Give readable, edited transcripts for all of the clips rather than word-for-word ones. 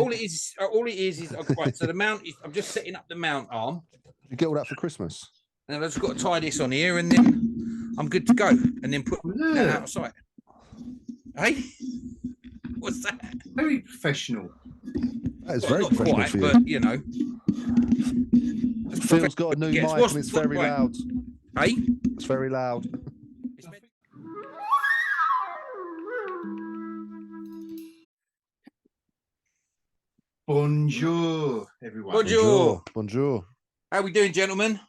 all it is right. So the mount is. I'm just setting up the mount arm. You get all that for Christmas. And I've just got to tie this on here, and then I'm good to go. And then put that out of sight. Hey, what's that? Very professional. That is very professional quite, for you. but you know, Phil's got a new mic and it's very loud. Hey, it's very loud. Bonjour, everyone. Bonjour. Bonjour. How we doing, gentlemen?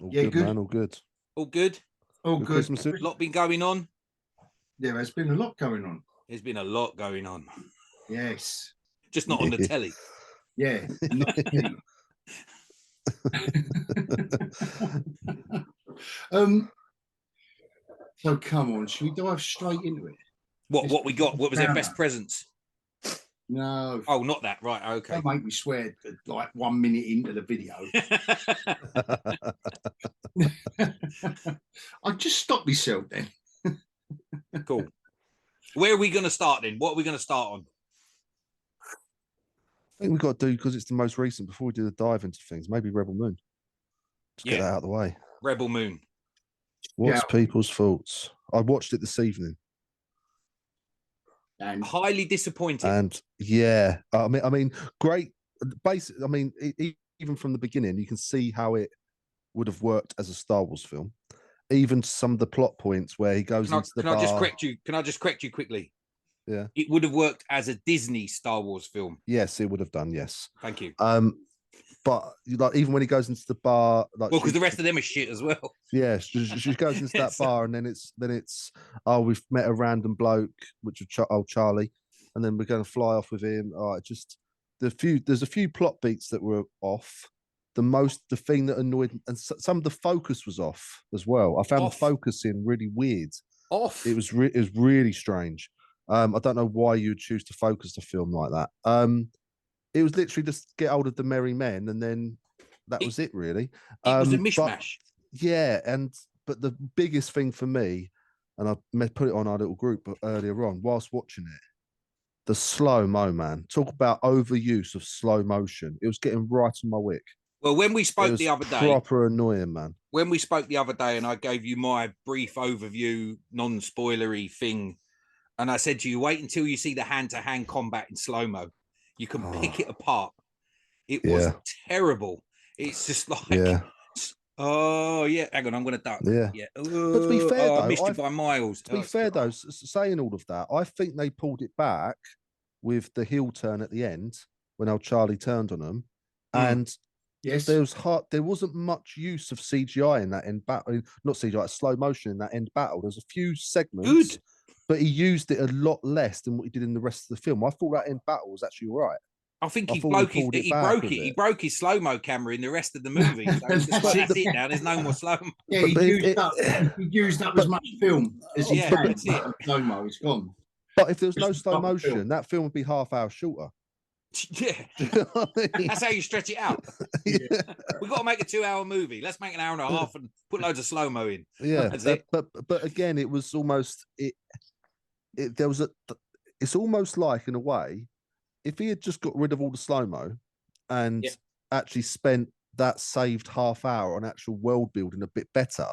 All good, man. All good. All good. All good. Christmas. A lot been going on. Yeah, there's been a lot going on. There's been a lot going on. Yes. Just not on the telly. Yeah. So come on, should we dive straight into it? What we got? What was their best presents? No. Oh, not that. Right. Okay. Don't make me swear like 1 minute into the video. I just stopped myself then. Cool. Where are we going to start then? What are we going to start on? I think we've got to do, because it's the most recent, before we do the dive into things, maybe Rebel Moon. Just get that out of the way. Rebel Moon. What's people's thoughts? I watched it this evening. And highly disappointing. And yeah, I mean, great. Basically, I mean, even from the beginning, you can see how it would have worked as a Star Wars film. Even some of the plot points where he goes into the bar. Can I just correct you quickly? Yeah. It would have worked as a Disney Star Wars film. Yes, it would have done. Yes. Thank you. But like even when he goes into the bar, like because the rest of them are shit as well. Yeah, she goes into that bar, and then it's we've met a random bloke, which was old Charlie, and then we're going to fly off with him. Just there's a few plot beats that were off. The thing that annoyed me, and some of the focus was off as well. I found the focusing really weird. Off. It was really strange. I don't know why you'd choose to focus the film like that. It was literally just get hold of the merry men, and then that was it, really. It was a mishmash. But the biggest thing for me, and I put it on our little group earlier on, whilst watching it, the slow-mo, man. Talk about overuse of slow motion. It was getting right on my wick. Well, when we spoke the other day, proper annoying, man. When we spoke the other day, and I gave you my brief overview, non-spoilery thing, and I said to you, wait until you see the hand-to-hand combat in slow-mo. You can pick it apart. It was terrible. It's just like, oh yeah, hang on, I'm going to duck. Yeah. But to be fair, though, I missed it by miles. To be fair, though, saying all of that, I think they pulled it back with the heel turn at the end when old Charlie turned on them, and there wasn't much use of CGI in that end battle. Not CGI, slow motion in that end battle. There's a few segments. But he used it a lot less than what he did in the rest of the film. I thought that end battle was actually all right. I think he broke his slow-mo camera in the rest of the movie. So that's it now. There's no more slow-mo. Yeah, he used up as much film as he can. That's it. Slow-mo, it's gone. But if there was no slow motion, that film would be half-hour shorter. Yeah. That's how you stretch it out. We've got to make a 2-hour movie. Let's make an hour and a half and put loads of slow-mo in. Yeah. But again, it was almost... it's almost like, in a way, if he had just got rid of all the slow-mo and actually spent that saved half hour on actual world building a bit better,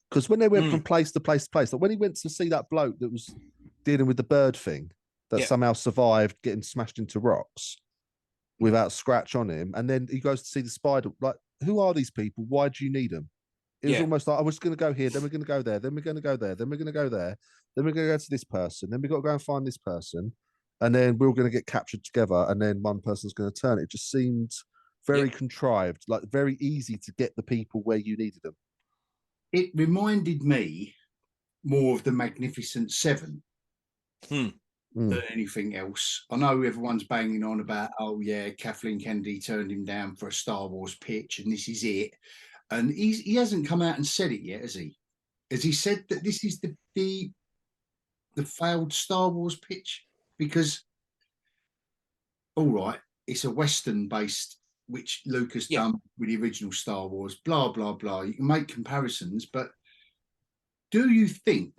because when they went from place to place to place, like when he went to see that bloke that was dealing with the bird thing that somehow survived getting smashed into rocks without scratch on him, and then he goes to see the spider, like, who are these people? Why do you need them? It was almost like, I was going to go here, then we're going to go there, then we're going to go there, then we're going to go there, then we're going to go to this person, then we've got to go and find this person, and then we're all going to get captured together, and then one person's going to turn. It just seemed very contrived, like very easy to get the people where you needed them. It reminded me more of the Magnificent Seven than anything else. I know everyone's banging on about, oh yeah, Kathleen Kennedy turned him down for a Star Wars pitch, and this is it. And he hasn't come out and said it yet, has he? Has he said that this is the failed Star Wars pitch? Because, all right, it's a Western based, which Lucas done with the original Star Wars, blah, blah, blah. You can make comparisons, but do you think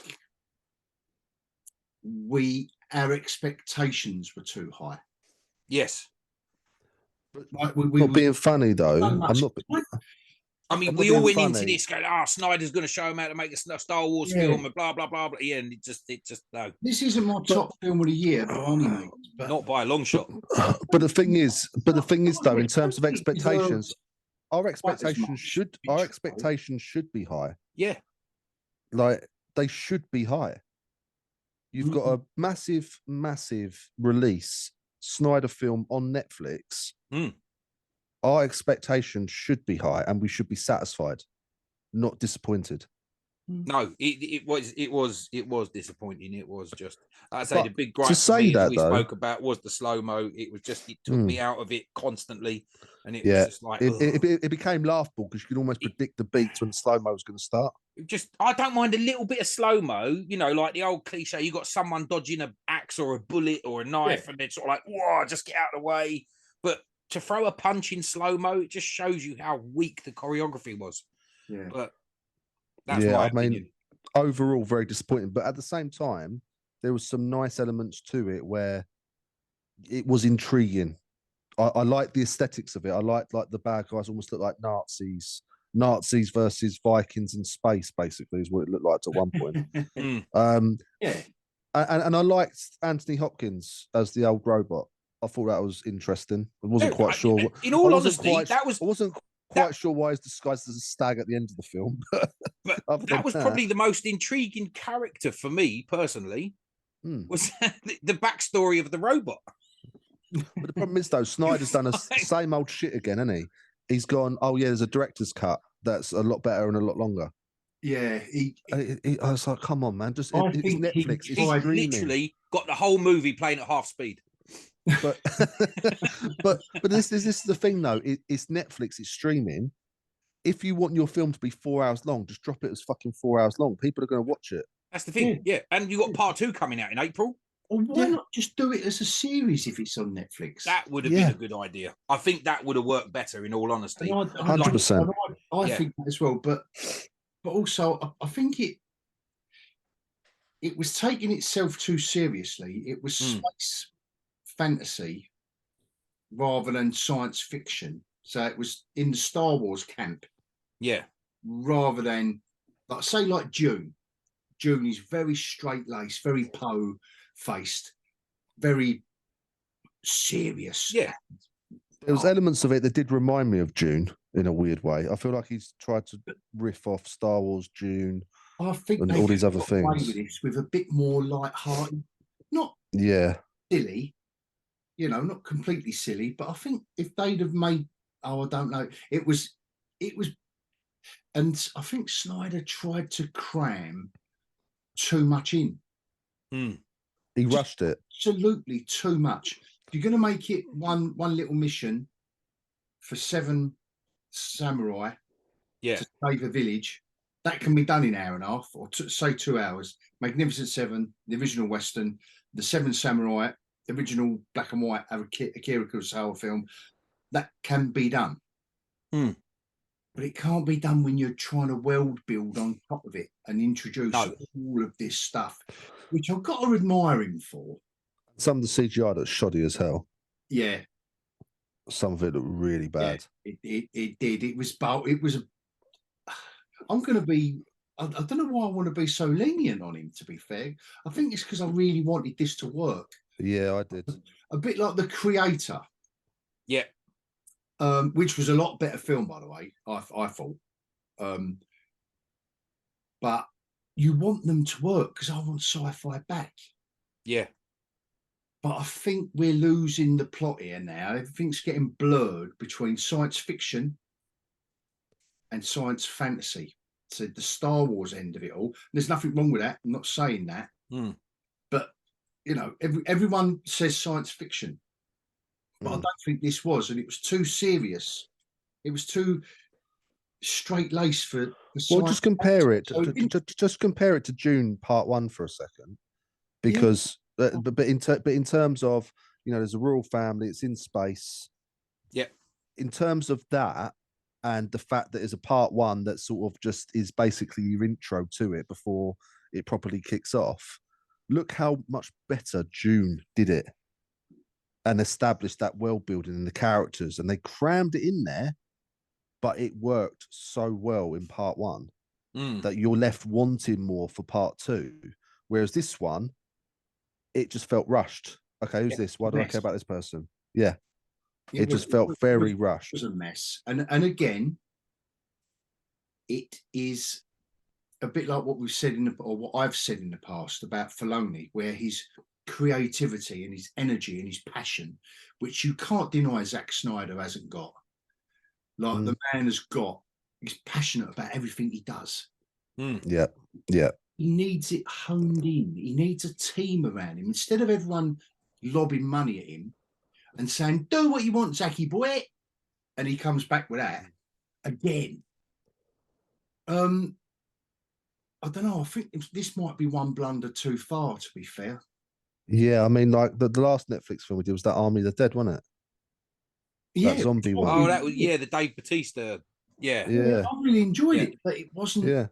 our expectations were too high? Yes. Like not being funny though. I'm not. I mean, we all went into this going, Snyder's going to show him how to make a Star Wars film and blah, blah, blah, blah. Yeah, and it just, no. This isn't my top film of the year by any means. Not by a long shot. But the thing is though, in terms of expectations, our expectations should be high. Yeah. Like, they should be high. You've got a massive release Snyder film on Netflix. Our expectations should be high, and we should be satisfied, not disappointed. No, it was disappointing. It was just, I say, the big gripe to say that we spoke about was the slow-mo. It was just, it took me out of it constantly, and it was just like it became laughable because you could almost predict the beats when the slow-mo was going to start. Just, I don't mind a little bit of slow-mo, you know, like the old cliche, you got someone dodging an axe or a bullet or a knife, and it's sort of like, whoa, just get out of the way. But to throw a punch in slow-mo, it just shows you how weak the choreography was. Yeah. But that's my opinion. Mean, overall, very disappointing. But at the same time, there was some nice elements to it where it was intriguing. I like the aesthetics of it. I like the bad guys almost look like Nazis versus Vikings in space, basically, is what it looked like at one point. And I liked Anthony Hopkins as the old robot. I thought that was interesting. I wasn't quite sure. In all honesty, I wasn't quite sure why he's disguised as a stag at the end of the film. But that was probably the most intriguing character for me personally. Was the backstory of the robot. But the problem is, though, Snyder's done the same old shit again, hasn't he? He's gone, oh yeah, there's a director's cut that's a lot better and a lot longer. Yeah, I was like, come on, man, just it's Netflix. He's literally got the whole movie playing at half speed. But but this is the thing though. It's Netflix. It's streaming. If you want your film to be 4 hours long, just drop it as fucking 4 hours long. People are going to watch it. That's the thing. Yeah. And you got part 2 coming out in April. Or why not just do it as a series if it's on Netflix? That would have been a good idea. I think that would have worked better, in all honesty. 100%. I think that as well. But also, I think it was taking itself too seriously. It was space fantasy rather than science fiction. So it was in the Star Wars camp. Yeah. Rather than, like Dune. Dune is very straight-laced, very Poe-faced, very serious. Yeah. There was elements of it that did remind me of Dune in a weird way. I feel like he's tried to riff off Star Wars, Dune, I think and all these other things. With a bit more light-hearted, not silly, you know, not completely silly, but I think if they'd have made, I don't know, it was, and I think Snyder tried to cram too much in. He rushed it. Absolutely too much. If you're going to make it one little mission for 7 samurai to save a village, that can be done in an hour and a half, or say 2 hours. Magnificent Seven, the original Western, the 7 Samurai, the original black and white Akira Kurosawa film, that can be done. But it can't be done when you're trying to world build on top of it and introduce all of this stuff, which I've got to admire him for. Some of the CGI that's shoddy as hell. Yeah. Some of it looked really bad. Yeah, it did. It was I'm going to be, I don't know why I want to be so lenient on him, to be fair. I think it's because I really wanted this to work. Yeah, I did. A bit like The Creator. Yeah. Which was a lot better film, by the way, I thought. But you want them to work because I want sci-fi back. Yeah. But I think we're losing the plot here now. Everything's getting blurred between science fiction and science fantasy. So the Star Wars end of it all. There's nothing wrong with that. I'm not saying that. But, you know, everyone says science fiction. But I don't think this was, and it was too serious. It was too straight-laced for well, just compare it. Just compare it to Dune Part 1 for a second, because but in terms of, you know, there's a royal family, it's in space. Yeah. In terms of that, and the fact that there's a Part 1 that sort of just is basically your intro to it before it properly kicks off. Look how much better Dune did it. and established that world building and the characters, and they crammed it in there, but it worked so well in part one that you're left wanting more for part two. Whereas this one, it just felt rushed. Okay, who's this? Why do I care about this person? Yeah. It just felt very rushed. It was a mess. And again, it is a bit like what we've said or what I've said in the past about Filoni, where his creativity and his energy and his passion, which you can't deny Zack Snyder hasn't got. Like the man has got, he's passionate about everything he does. Yeah. Yeah. He needs it honed in. He needs a team around him. Instead of everyone lobbing money at him and saying, do what you want, Zachy boy. And he comes back with that again. I don't know. I think this might be one blunder too far, to be fair. Yeah, I mean, like the last Netflix film we did was that Army of the Dead, wasn't it? Yeah, that zombie one. Oh, that was the Dave Bautista. Yeah, yeah. I really enjoyed it, but it wasn't. Yeah,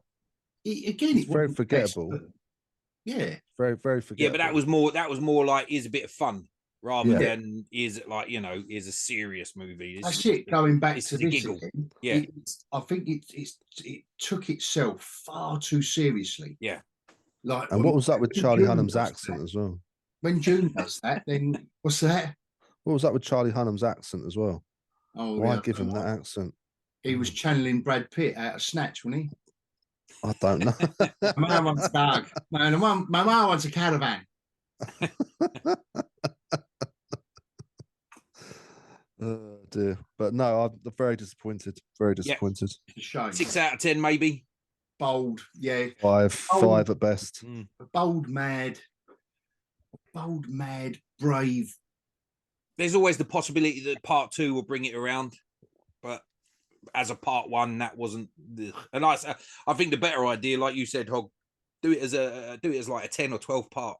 it's very forgettable. Best, yeah, very forgettable. Yeah, but that was more like is a bit of fun rather than is like is a serious movie. That's it. Going back to this giggle. Again, yeah, I think it took itself far too seriously. Yeah. Like, and what was that with Charlie Hunnam's accent as well? When June does that, then what's that? What was that with Charlie Hunnam's accent as well? Oh, why give him that accent? He was channeling Brad Pitt out of Snatch, wasn't he? I don't know. My man wants a dog. My man wants a caravan. Oh dear. But no, I'm very disappointed. Very disappointed. Shame. 6 out of 10, maybe. Bold, yeah. Five at best. Bold, mad, brave. There's always the possibility that part two will bring it around, but as a part one, that wasn't. And I think the better idea, like you said, Hog, do it as like a 10 or 12 part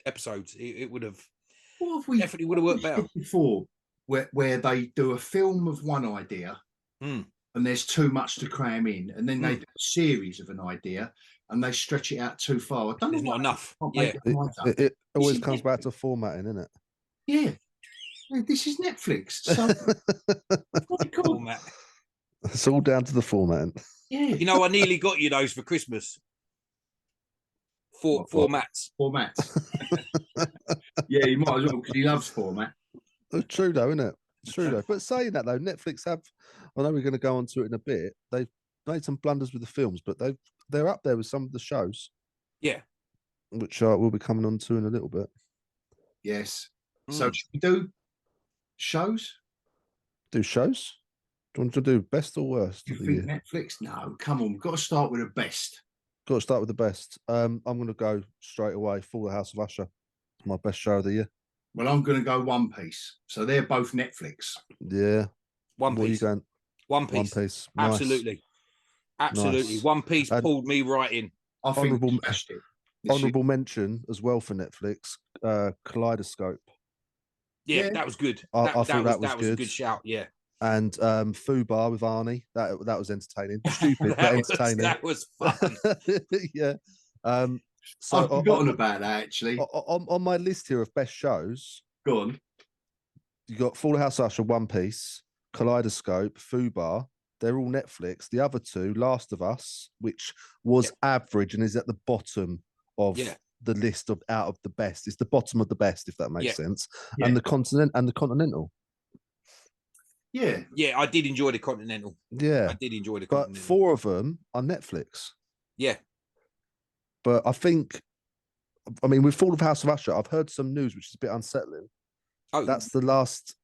episodes. It would have definitely would have worked better before, where they do a film of one idea. And there's too much to cram in, and then they do a series of an idea, and they stretch it out too far. I don't There's know not enough. Yeah, it always comes back to formatting, isn't it? Yeah, this is Netflix. So format. It's all down to the formatting. Yeah, I nearly got you those for Christmas. Formats. Yeah, you might as well because he loves format. It's true though, isn't it? It's true though. But saying that though, Netflix have. I know we're going to go on to it in a bit. They've made some blunders with the films, but they're up there with some of the shows. Yeah, which we'll be coming on to in a little bit. Yes. So should we do shows? Do shows? Do you want to do best or worst? You think Netflix? No, come on. We've got to start with the best. Got to start with the best. I'm going to go straight away. Full House of Usher. It's my best show of the year. Well, I'm going to go One Piece. So they're both Netflix. Yeah. One Piece. What are you going? One Piece. One Piece. Absolutely. Nice. Absolutely. Nice. One Piece pulled me right in. I think honorable mention as well for Netflix, Kaleidoscope. Yeah, that was good. I thought that was a good shout. Yeah. And Fubar with Arnie. That was entertaining. Stupid, but entertaining. That was fun. Yeah. So I've forgotten about that actually. On my list here of best shows, go on. You got Full House Usher, One Piece, Kaleidoscope, Fubar. They're all Netflix. The other two, Last of Us, which was average and is at the bottom of the list of out of the best. It's the bottom of the best, if that makes sense. Yeah. And the Continental. Yeah. Yeah, I did enjoy the Continental. Yeah. I did enjoy the Continental. But 4 of them are Netflix. Yeah. But I mean, with Full of House of Usher, I've heard some news which is a bit unsettling. Oh, that's the last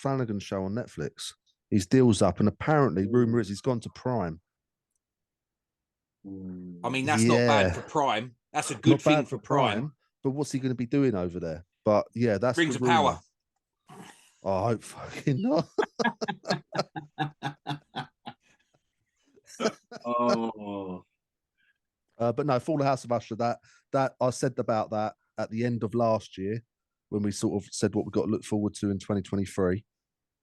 Flanagan show on Netflix. His deal's up, and apparently, rumor is he's gone to Prime. I mean, that's not bad for Prime. That's a good thing for Prime. But what's he going to be doing over there? But yeah, that's Rings of Power. I hope fucking not. Oh. But no, Full House of Usher. That I said about that at the end of last year when we sort of said what we've got to look forward to in 2023.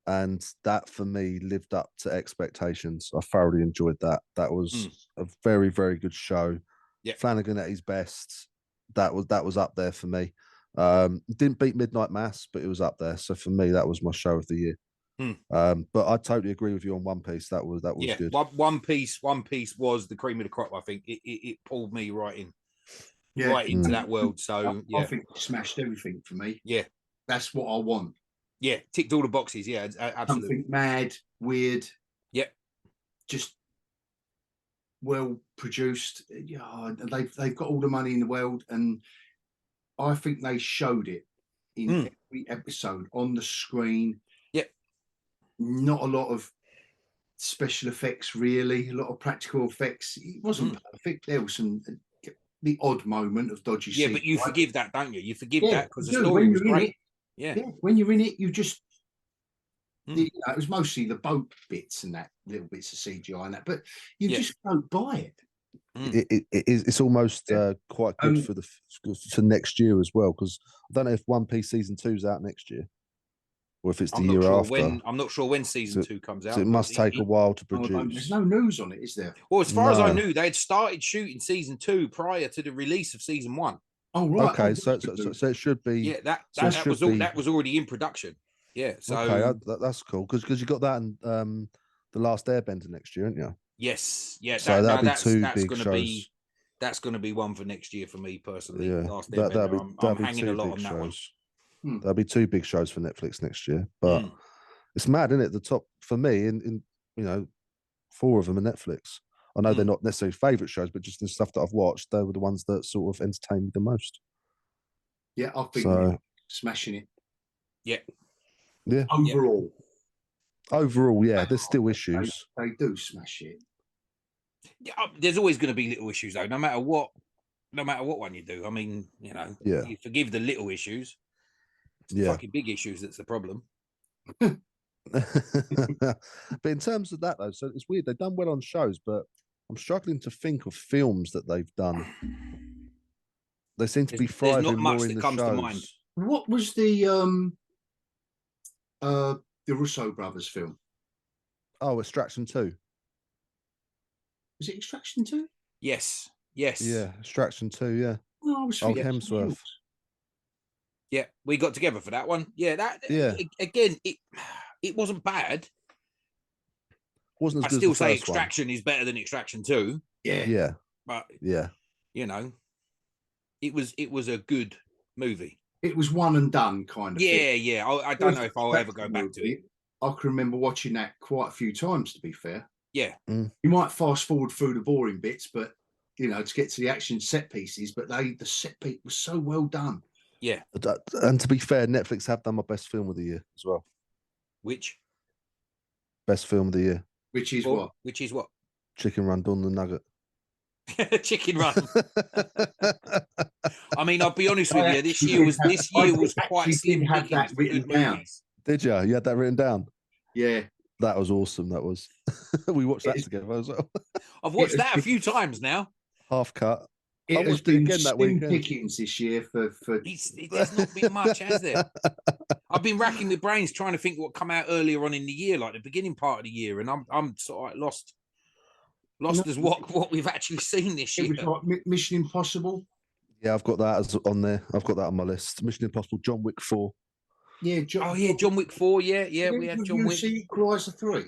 And that for me lived up to expectations. I thoroughly enjoyed that. That was a very, very good show. Yeah. Flanagan at his best. That was up there for me. It didn't beat Midnight Mass, but it was up there. So for me, that was my show of the year. But I totally agree with you on One Piece. That was good. One Piece was the cream of the crop. I think it pulled me right in, right into that world. So I think it smashed everything for me. Yeah, that's what I want. Yeah, ticked all the boxes. Yeah, absolutely. Something mad, weird. Yeah, just well produced. Yeah, they've got all the money in the world, and I think they showed it in every episode on the screen. Yeah, not a lot of special effects, really. A lot of practical effects. It wasn't perfect. There was the odd moment of dodgy. Yeah, but you forgive that, don't you? You forgive that because the story was great. Yeah, when you're in it, you just. It was mostly the boat bits and that little bits of CGI and that, but you just don't buy it. It's almost quite good for next year as well, because I don't know if One Piece season 2's out next year, or if it's the year after. I'm not sure when season 2 comes out. So it must take a while to produce. There's no news on it, is there? Well, as far as I knew, they had started shooting season 2 prior to the release of season 1. Oh right. Okay, so it should be. Yeah, that was already in production. Yeah, so okay, that's cool because you got that and the Last Airbender next year, aren't you? Yes, yeah. So that's big shows. That's going to be one for next year for me personally. Yeah, Last Airbender, I'm hanging a lot on that shows. one. There'll be 2 big shows for Netflix next year, but it's mad, isn't it? The top for me in 4 of them are Netflix. I know they're not necessarily favourite shows, but just the stuff that I've watched, they were the ones that sort of entertained me the most. Yeah, I think smashing it. Yeah. Yeah. Overall, yeah, there's still issues. They do smash it. Yeah, there's always going to be little issues though, no matter what one you do. I mean, you forgive the little issues. It's the fucking big issues that's the problem. But in terms of that though, so it's weird. They've done well on shows, but I'm struggling to think of films that they've done. They seem to be thriving more in the shows. To mind. What was the Russo brothers film? Oh, Extraction 2. Was it Extraction 2? Yes. Yeah, Extraction 2, yeah. Oh, I was Hemsworth. Yeah, we got together for that one. Yeah, again, it wasn't bad. Wasn't as good I still as the say first Extraction is better than Extraction 2. Yeah. But yeah. It was a good movie. It was one and done kind of thing. Yeah. I don't know if I'll ever go back to it. I can remember watching that quite a few times, to be fair. Yeah. You might fast forward through the boring bits, but to get to the action set pieces, but the set piece was so well done. Yeah. And to be fair, Netflix have done my best film of the year as well. Which? Best film of the year. Which is what? Which is what? Chicken Run, Dawn the Nugget. Chicken Run. I mean, I'll be honest with you. This year was quite slim. Had that written down. Did you? You had that written down? Yeah. That was awesome. That was. We watched that together as well. I've watched that a few times now. Half cut. I watched it again that weekend. Pickings this year for. There's not been much, has there? I've been racking the brains trying to think what come out earlier on in the year, like the beginning part of the year, and I'm sort of lost as what we've actually seen this year. It was like Mission Impossible. Yeah, I've got that on there. I've got that on my list. Mission Impossible, John Wick 4. Yeah, John Wick 4. Yeah, we had John Wick. See Equalizer 3?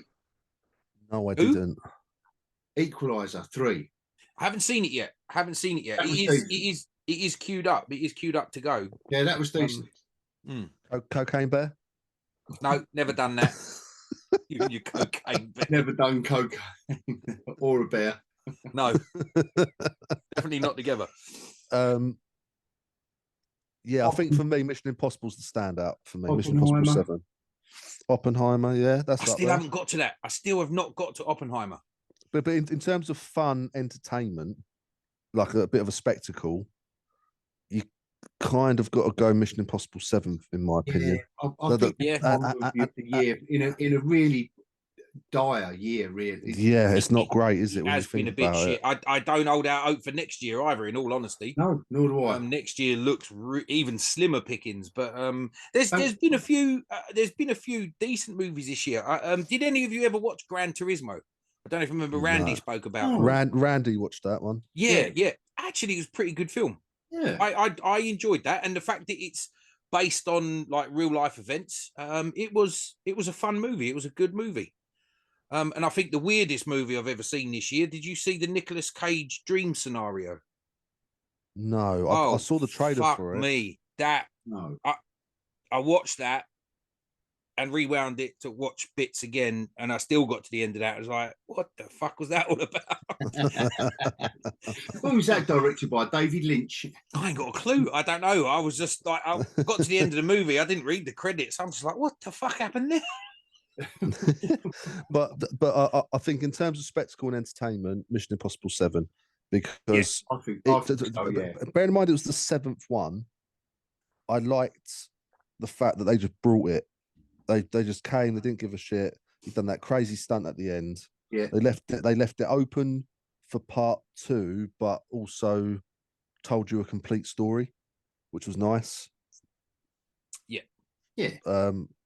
No, I didn't. Equalizer 3. I haven't seen it yet. It is queued up. It is queued up to go. Yeah, that was decent. Cocaine Bear? No, never done that. You and your cocaine bear. Never done cocaine or a bear. No, definitely not together. Yeah, I think for me, Mission Impossible's the standout for me. Mission Impossible 7. Oppenheimer, yeah, that's. I still haven't got to that. I still have not got to Oppenheimer. But in terms of fun entertainment, like a bit of a spectacle, you kind of got to go Mission Impossible 7, in my opinion. I think the year in a really dire year, really. Yeah, it's not great, is it? It has been a bit shit. I don't hold out hope for next year either, in all honesty. No, nor do I. Next year looks even slimmer pickings, but there's been a few decent movies this year. Did any of you ever watch Gran Turismo? I don't know if you remember Randy spoke about it. Randy watched that one. Yeah. Actually, it was a pretty good film. Yeah, I enjoyed that, and the fact that it's based on like real life events. It was a fun movie. It was a good movie. And I think the weirdest movie I've ever seen this year. Did you see the Nicolas Cage dream scenario? No, I Oh, saw the trailer fuck for it. me. That no. I watched that and rewound it to watch bits again, and I still got to the end of that. I was like, what the fuck was that all about? What was that directed by? David Lynch? I ain't got a clue. I don't know. I was just like, I got to the end of the movie. I didn't read the credits. I'm just like, what the fuck happened there? but I think in terms of spectacle and entertainment, Mission Impossible 7, because I think so, yeah. bear in mind it was the 7th one. I liked the fact that they just brought it. They just came. They didn't give a shit. You've done that crazy stunt at the end. Yeah, They left it open for part 2, but also told you a complete story, which was nice. Yeah.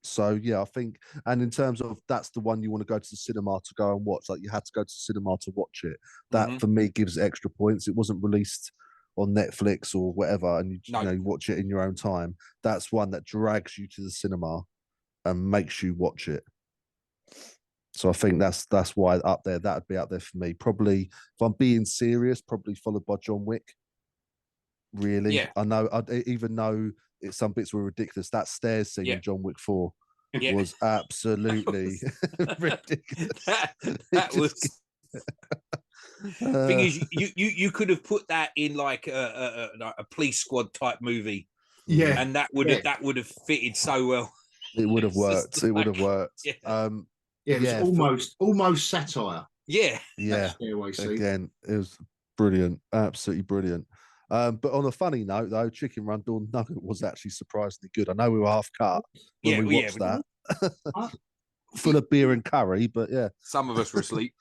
So yeah, I think, and in terms of that's the one you want to go to the cinema to go and watch, like you had to go to the cinema to watch it. That for me gives extra points. It wasn't released on Netflix or whatever, and you know, you watch it in your own time. That's one that drags you to the cinema and makes you watch it. So I think that's why up there, that would be up there for me. Probably, if I'm being serious, probably followed by John Wick. Really, Yeah. I know. Even though some bits were ridiculous, that stairs scene in John Wick 4 was absolutely ridiculous. That was. Thing is, you could have put that in like a police squad type movie, and that would have fitted so well. It would have worked. It would have worked. Yeah, it was almost satire. Yeah. Again, it was brilliant, absolutely brilliant. But on a funny note, though, Chicken Run Dawn Nugget was actually surprisingly good. I know we were half cut when we watched that, full of beer and curry. But yeah, some of us were asleep.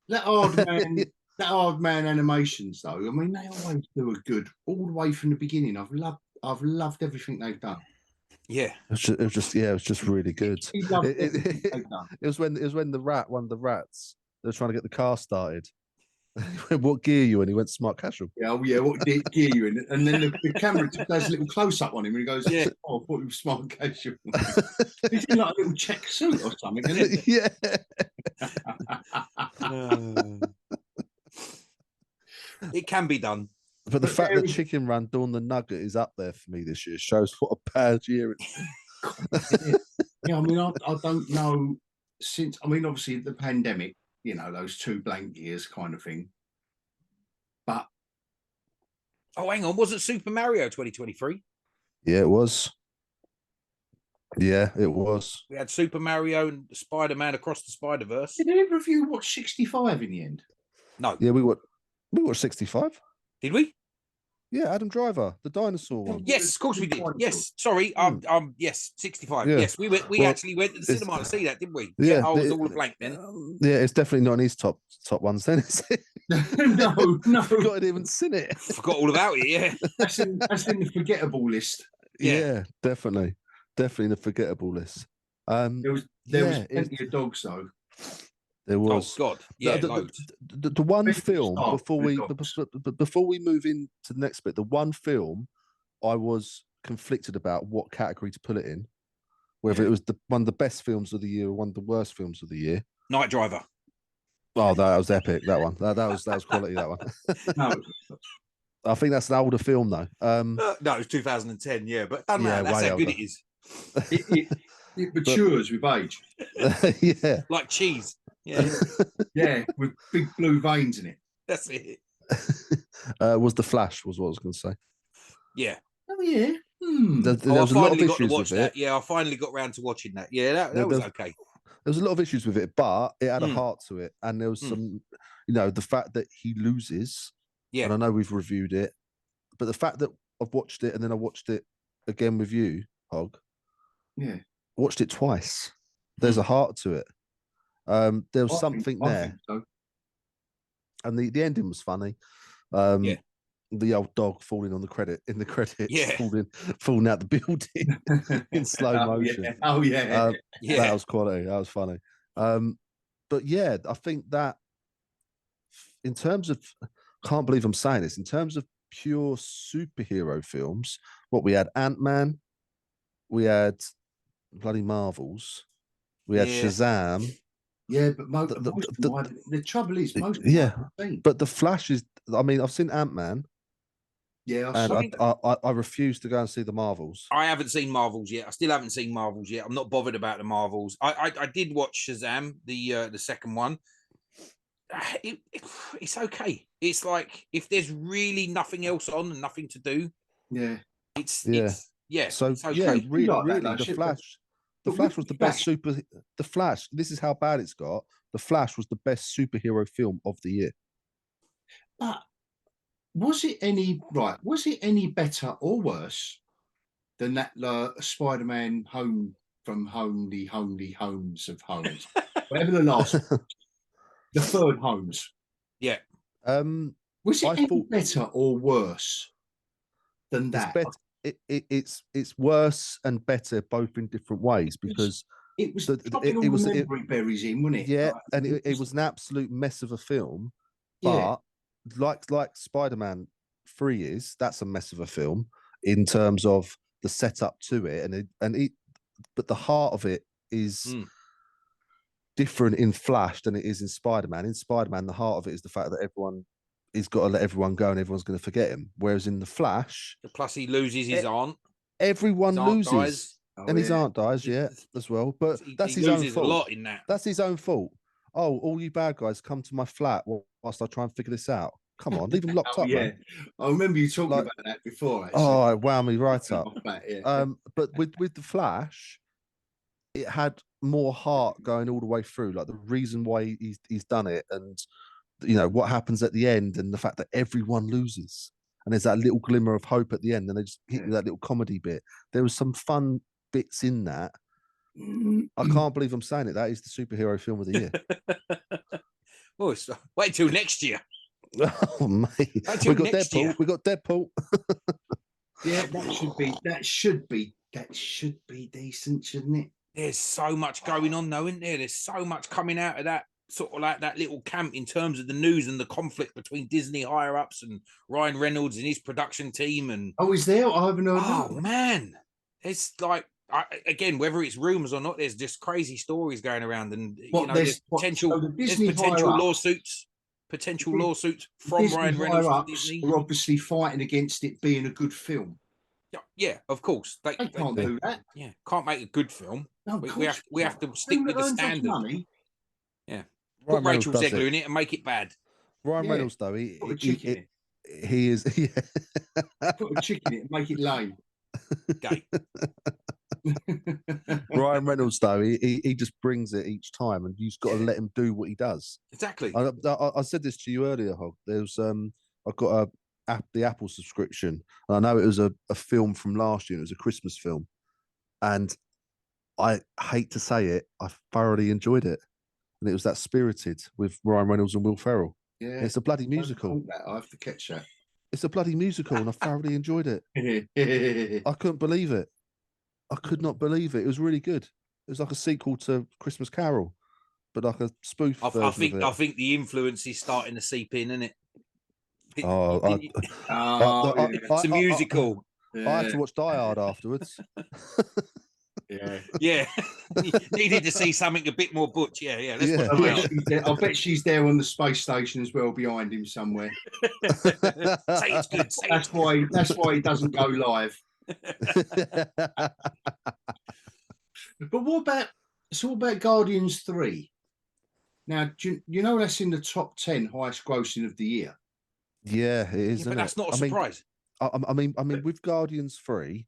That hard man animations, though. I mean, they always do a good all the way from the beginning. I've loved everything they've done. Yeah, it was just really good. It was when one of the rats, they were trying to get the car started. What gear you in? He went smart casual. Yeah, what gear you in? And then the camera does a little close up on him, and he goes, "Yeah, oh, I thought he was smart casual." He's in like a little check suit or something, isn't it? Yeah. It can be done. But the fact that Chicken Run Dawn the Nugget is up there for me this year shows what a bad year it's been. Yeah, I mean, I don't know since. I mean, obviously the pandemic. You know, those 2 blank years kind of thing. But hang on, wasn't Super Mario 2023? Yeah, it was. Yeah, it was. We had Super Mario and Spider-Man Across the Spider-Verse. Did either of you watch 65 in the end? No. Yeah, we watched 65. Did we? Yeah, Adam Driver, the dinosaur one. Yes, of course we did. Yes, sorry. Yes, 65. Yeah. Yes, we actually went to the cinema to see that, didn't we? Yeah, I was all a blank then. Yeah, it's definitely not in his top ones then, is it? No. Forgot I'd even seen it. Forgot all about it, yeah. That's in the forgettable list. Yeah, definitely in the forgettable list. There was plenty of dogs though. There was. Oh God, yeah. The one film before we move into the next bit, the one film I was conflicted about what category to put it in, whether it was one of the best films of the year or one of the worst films of the year. Night Driver. Oh, that was epic. That one. That was quality. That one. No. I think that's an older film though. No, it was 2010. Yeah, but that's how good it is. It matures with age. Yeah, like cheese. Yeah, yeah, with big blue veins in it. That's it. Was The Flash? Was what I was going to say. Yeah. Oh yeah. There was a lot of issues with it. Yeah, I finally got around to watching that. Yeah, that was okay. There was a lot of issues with it, but it had a heart to it, and there was some, the fact that he loses. Yeah, and I know we've reviewed it, but the fact that I've watched it and then I watched it again with you, Hog. Yeah, watched it twice. There's a heart to it. There was something there, and the ending was funny. The old dog falling on the credits, falling out the building in slow motion. That was quality. That was funny. But yeah, I think that in terms of, can't believe I'm saying this, in terms of pure superhero films, what we had Ant-Man, we had bloody Marvels, we had Shazam. Yeah, but the trouble is, most of them I haven't seen. But the Flash is. I mean, I've seen Ant-Man. Yeah, I refuse to go and see the Marvels. I haven't seen Marvels yet. I still haven't seen Marvels yet. I'm not bothered about the Marvels. I did watch Shazam, the second one. It's okay. It's like if there's really nothing else on and nothing to do. Yeah. It's So it's okay. yeah, really, the Flash. The Flash was the best The Flash. This is how bad it's got. The Flash was the best superhero film of the year. But was it any better or worse than that Spider-Man Home from Homely Homes of Homes? Whatever the last the third Homes. Yeah. Was it any better or worse than that? It's worse and better both in different ways because it was memory berries in, wasn't it? Yeah, and it was an absolute mess of a film. But like Spider-Man 3 is, that's a mess of a film in terms of the setup to it, but the heart of it is different in Flash than it is in Spider-Man. In Spider-Man, the heart of it is the fact that everyone he's got to let everyone go and everyone's going to forget him. Whereas in the Flash, plus he loses his aunt. Everyone loses, and his aunt dies, as well. But that's his own fault. A lot in that. That's his own fault. Oh, all you bad guys, come to my flat whilst I try and figure this out. Come on, leave him locked up. Yeah, man. I remember you talking about that before. Actually. Oh, it wound me right up. But with the Flash, it had more heart going all the way through. Like the reason why he's done it, and you know what happens at the end, and the fact that everyone loses, and there's that little glimmer of hope at the end, and they just hit you with that little comedy bit. There was some fun bits in that. I can't believe I'm saying it. That is the superhero film of the year. Oh, wait till next year. Oh mate, we got Deadpool. Year. We got Deadpool. Yeah, that should be decent, shouldn't it? There's so much going on, though, isn't there? There's so much coming out of that sort of like that little camp in terms of the news and the conflict between Disney higher ups and Ryan Reynolds and his production team. And is there? I haven't heard. Oh man, it's like again, whether it's rumors or not, there's just crazy stories going around, and there's potential lawsuits. Potential lawsuits from Disney Ryan Reynolds to Disney. Are obviously fighting against it being a good film. Yeah, of course. They can't do that. Yeah, can't make a good film. No, we have to stick with the standard. Money. Yeah, put Rachel Zegler in it and make it bad. Ryan Reynolds, though, he is. Yeah. Put a chick in it and make it lame. Gay. Ryan Reynolds, though, he just brings it each time, and you've got to let him do what he does. Exactly. I said this to you earlier, Hog. There's I've got the Apple subscription, and I know it was a film from last year. It was a Christmas film, and I hate to say it, I thoroughly enjoyed it, and it was that Spirited with Ryan Reynolds and Will Ferrell. Yeah, it's a bloody musical. I have to catch that. It's a bloody musical, and I thoroughly enjoyed it. I couldn't believe it. I could not believe it. It was really good. It was like a sequel to Christmas Carol, but like a spoof. I think the influence is starting to seep in, isn't it? It's a musical. I had to watch Die Hard afterwards. Yeah. Needed to see something a bit more butch. Yeah. I bet she's there on the space station as well, behind him somewhere. Say it's good. That's why he doesn't go live. But what about Guardians 3? Now, do you know that's in the top 10 highest grossing of the year? Yeah, it is. But that's not a surprise. I mean, with Guardians 3,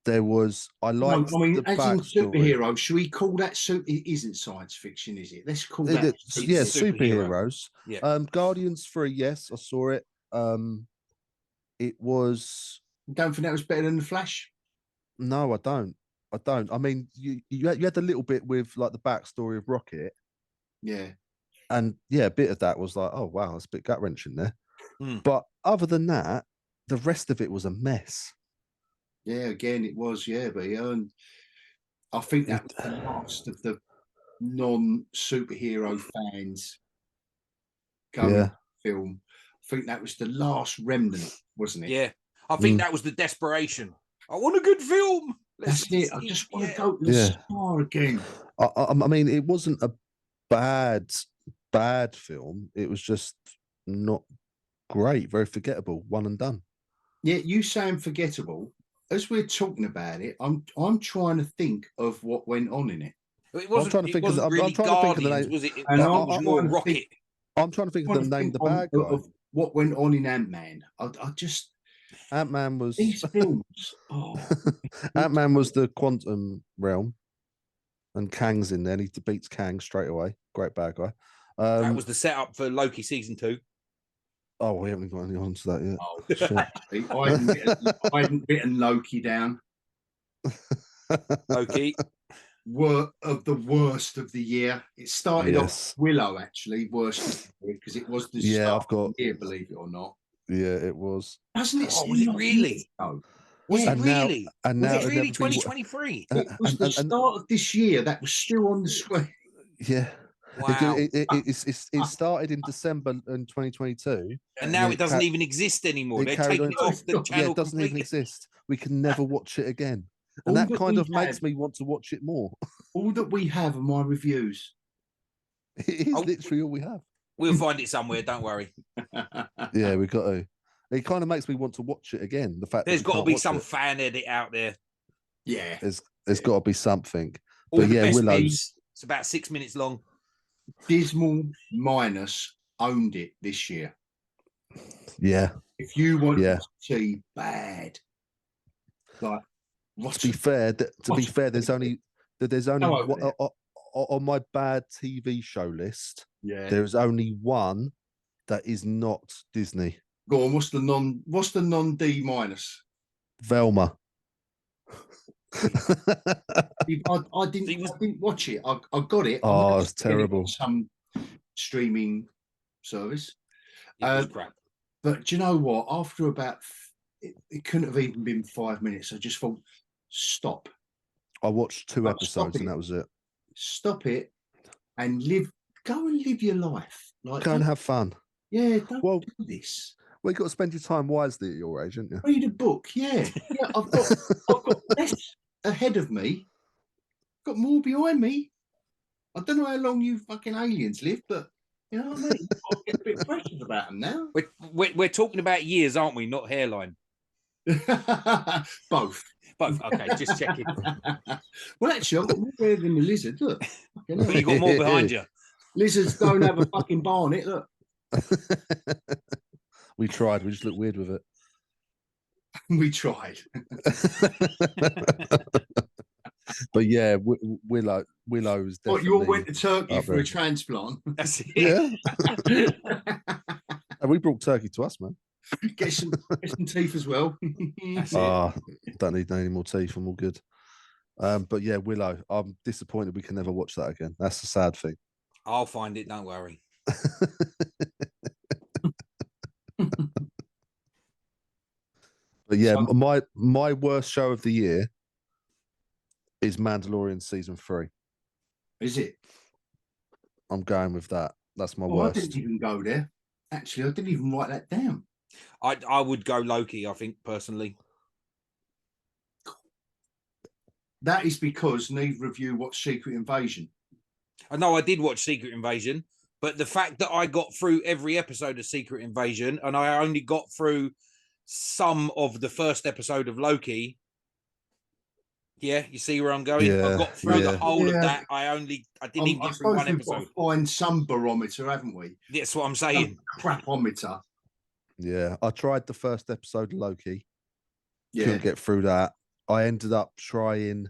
there was the superhero. Should we call that It isn't science fiction, is it? Let's call that superheroes. Yeah. Guardians 3, yes, I saw it. It was. Don't think that was better than the Flash? No, I don't. I mean, you had a little bit with like the backstory of Rocket. Yeah. And a bit of that was like, oh wow, that's a bit gut wrenching there. But other than that, the rest of it was a mess. Yeah, again, it was. Yeah, but I think that was the last of the non-superhero fans going to the film. I think that was the last remnant, wasn't it? Yeah, I think that was the desperation. I want a good film. That's it. I just want to go to the star again. I mean, it wasn't a bad film. It was just not great, very forgettable, one and done. Yeah, you saying forgettable. As we're talking about it, I'm trying to think of what went on in it. It wasn't. I'm trying to think of the name. Was it? And I'm more Rocket. I'm trying to think of the name of the bad guy. Of what went on in Ant-Man. I just Ant-Man was these films. Ant-Man was the quantum realm, and Kang's in there. And he beats Kang straight away. Great bad guy. That was the setup for Loki season 2. Oh, we haven't got any on to that yet. Oh, I hadn't written Loki down. Loki. Of the worst of the year. It started off Willow, actually, worst because it was the start of the year, believe it or not. Yeah, it was. Doesn't it? Oh, was it really? Was it really? And now was it really 2023? It was the start of this year that was still on the screen. Yeah. Wow. It started in December in 2022. And now it doesn't even exist anymore. They're taking it off the channel. Yeah, it doesn't even exist. We can never watch it again. And that kind of makes me want to watch it more. All that we have are my reviews. It is literally all we have. We'll find it somewhere, don't worry. Yeah, we got to. It kind of makes me want to watch it again. The fact there's got to be some fan edit out there. Yeah. There's got to be something. All but yeah, Willow's. It's about 6 minutes long. Dismal Minus owned it this year. Yeah. If you want to see bad, like to be fair, there's only on my bad TV show list. Yeah, there's only one that is not Disney. Go on. What's the non D minus? Velma. I didn't watch it. I got it. Oh, it's terrible. Some streaming service. It was crap. But do you know what? After about, it couldn't have even been 5 minutes. I just thought, stop. I watched 2 episodes and that was it. Stop it and go and live your life. Like, go and have fun. Yeah, don't do this. Well, you've got to spend your time wisely at your age, haven't you? Read a book, yeah. I've got less ahead of me. Got more behind me. I don't know how long you fucking aliens live, but you know what I mean? I get a bit precious about them now. We're talking about years, aren't we? Not hairline. Both. Okay, just checking. Well, actually, I've got more hair than the lizard. Look. But you got more behind you. Lizards don't have a fucking barnet. Look. We tried. We just look weird with it. We tried. But yeah, Willow's definitely. What, you all went to Turkey for a transplant? That's it. Yeah. And we brought turkey to us, man. Get some teeth as well. Don't need any more teeth. I'm all good. But yeah, Willow. I'm disappointed we can never watch that again. That's the sad thing. I'll find it. Don't worry. But yeah, my worst show of the year is Mandalorian season 3. Is it? I'm going with that. That's my worst. I didn't even go there. Actually, I didn't even write that down. I would go Loki, I think, personally. That is because neither of you watched Secret Invasion. I know I did watch Secret Invasion, but the fact that I got through every episode of Secret Invasion and I only got through some of the first episode of Loki. Yeah, you see where I'm going? Yeah, I got through the whole of that. I didn't even get through one episode. We've got to find some barometer, haven't we? That's what I'm saying. Crapometer. Yeah, I tried the first episode of Loki. Yeah. Couldn't get through that. I ended up trying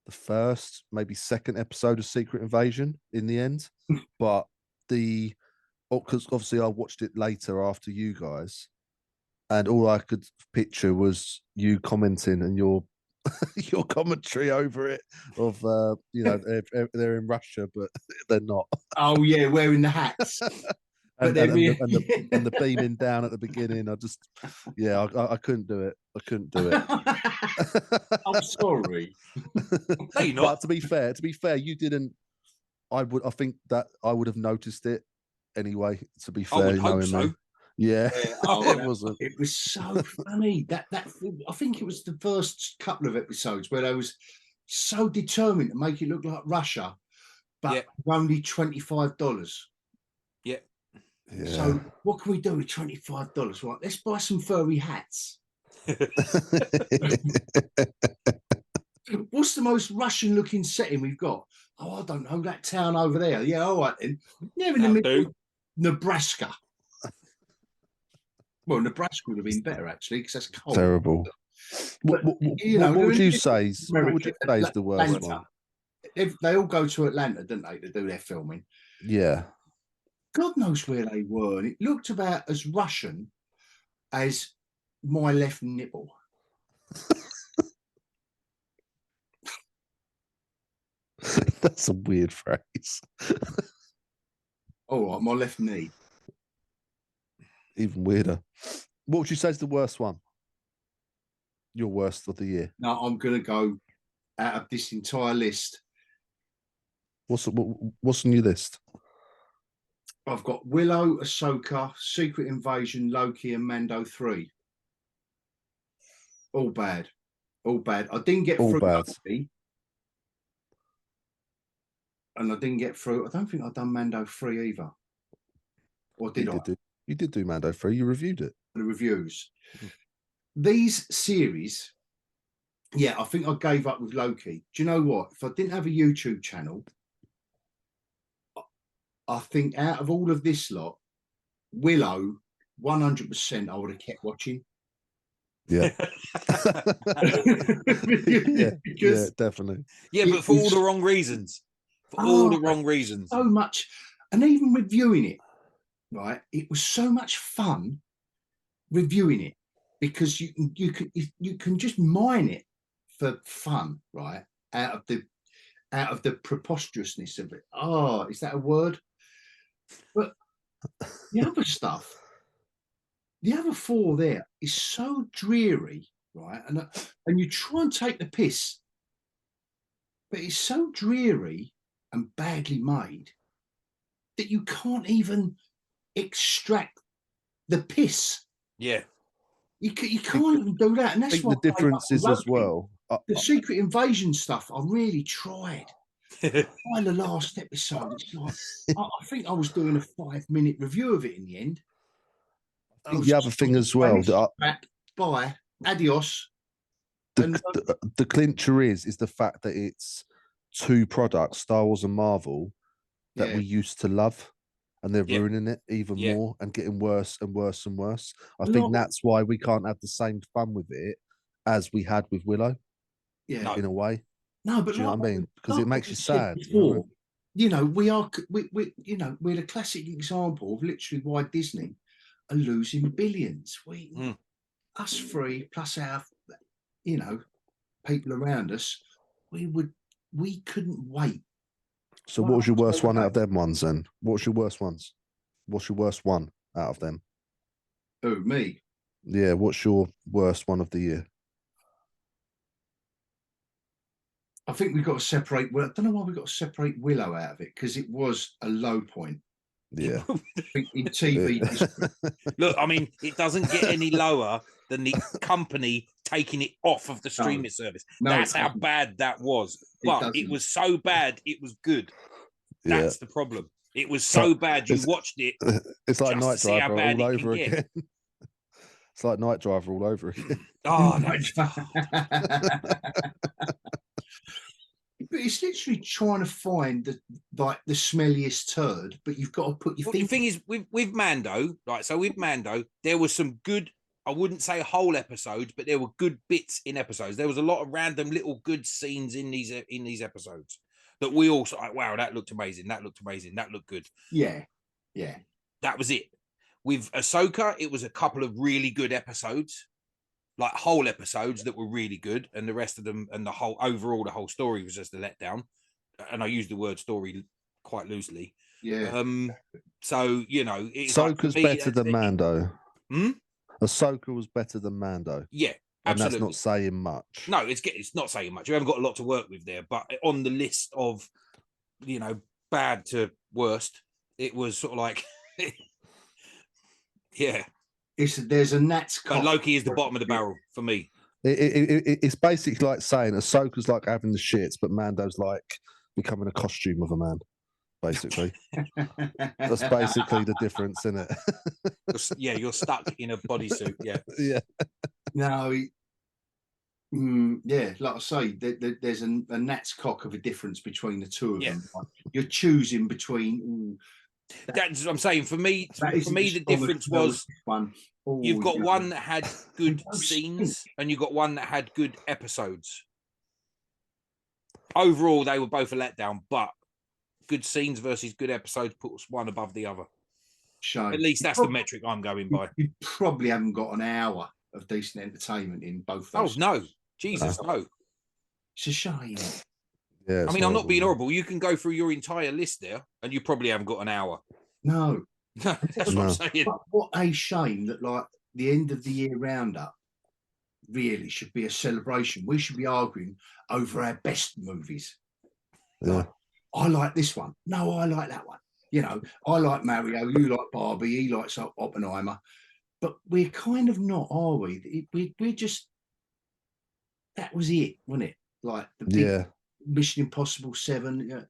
the first, maybe second episode of Secret Invasion in the end. But because obviously I watched it later after you guys, and all I could picture was you commenting and your commentary over it of they're in Russia but they're not. Oh yeah, wearing the hats. and the beaming down at the beginning. I couldn't do it. I'm sorry. No, you're not. But to be fair, you didn't. I think that I would have noticed it anyway. To be fair, I would hope so. Yeah, Oh, it wasn't. It was so funny. That I think it was the first couple of episodes where they was so determined to make it look like Russia, but only $25. Yeah. So what can we do with $25? Right, let's buy some furry hats. What's the most Russian-looking setting we've got? Oh, I don't know, that town over there. Yeah, all right then. Yeah, in the middle of Nebraska. Well, Nebraska would have been better actually because that's cold. Terrible. But, what would you say? What would you say is the worst one? They all go to Atlanta, don't they, to do their filming? Yeah. God knows where they were. And it looked about as Russian as my left nipple. That's a weird phrase. All right, my left knee. Even weirder. What would you say is the worst one? Your worst of the year? No, I'm going to go out of this entire list. What's on your list? I've got Willow, Ahsoka, Secret Invasion, Loki, and Mando 3. All bad. All bad. I didn't get through Loki. And I didn't get through. I don't think I've done Mando 3 either. Or did I? You did do Mando 3. You reviewed it. The reviews. These series, I think I gave up with Loki. Do you know what? If I didn't have a YouTube channel, I think out of all of this lot, Willow, 100% I would have kept watching. Yeah. yeah, definitely. Yeah, but for all the wrong reasons. For all the wrong reasons. So much. And even reviewing it, right? It was so much fun reviewing it because you can just mine it for fun, right? Out of the preposterousness of it. Oh, is that a word? But the other stuff, the other 4 there is so dreary, right? And you try and take the piss, but it's so dreary and badly made that you can't even extract the piss. Yeah. You can't even do that. And that's what the difference is as well. The Secret Invasion stuff, I really tried. By the last episode, it's like I think I was doing a 5-minute review of it in the end. The other thing as well, bye, adios. The clincher is the fact that it's 2 products, Star Wars and Marvel, that we used to love, and they're ruining it even more and getting worse and worse and worse. I think that's why we can't have the same fun with it as we had with Willow. Yeah, in a way. No, but do you know what I mean? Because it makes you sad. Before, we're a classic example of literally why Disney are losing billions. Us 3 plus our, people around us, we couldn't wait. So what was your worst one out of them ones then? What's your worst ones? What's your worst one out of them? Oh, me? Yeah, what's your worst one of the year? I think we've got to separate. Well, I don't know why we've got to separate Willow out of it because it was a low point. Yeah. In TV history. Look, I mean, it doesn't get any lower than the company taking it off of the streaming service. That's how bad that was. But it was so bad, it was good. That's the problem. It was so bad, you watched it. It's like Night Driver all over again. It's like Night Driver all over again. Oh, But it's literally trying to find the smelliest turd, but you've got to put your The thing is with Mando, right? So with Mando, there was some good, I wouldn't say whole episodes, but there were good bits in episodes. There was a lot of random little good scenes in these episodes that we all like, wow, that looked amazing, that looked amazing, that looked good. Yeah. That was it. With Ahsoka, it was a couple of really good episodes. Like whole episodes that were really good, and the rest of them and the whole story was just a letdown. And I use the word story quite loosely. Yeah. So it's Ahsoka's better than Mando. Hmm? Ahsoka was better than Mando. Yeah, and absolutely. that's not saying much. No, it's not saying much. You haven't got a lot to work with there, but on the list of bad to worst, it was sort of like Yeah. There's a gnat's But cock. Loki is the bottom of the barrel for me. It's basically like saying Ahsoka's like having the shits, but Mando's like becoming a costume of a man. Basically, that's basically the difference, isn't it? You're stuck in a bodysuit. Yeah, yeah. No, yeah, like I say, there's a gnat's cock of a difference between the two of them. You're choosing between. That's what I'm saying. For me, the difference was you've got one that had good scenes, and you've got one that had good episodes. Overall, they were both a letdown, but good scenes versus good episodes puts one above the other. Shame. At least that's the metric I'm going by. You probably haven't got an hour of decent entertainment in both those. Oh, no. Jesus, no. It's a shame. Yeah, I mean, I'm not being horrible. You can go through your entire list there, and you probably haven't got an hour. No. That's what I'm saying. But what a shame that, like, the end of the year roundup really should be a celebration. We should be arguing over our best movies. Yeah. Like, I like this one. No, I like that one. You know, I like Mario. You like Barbie. He likes Oppenheimer. But we're kind of not, are we? We're just, that was it, wasn't it? Like the big Mission Impossible 7.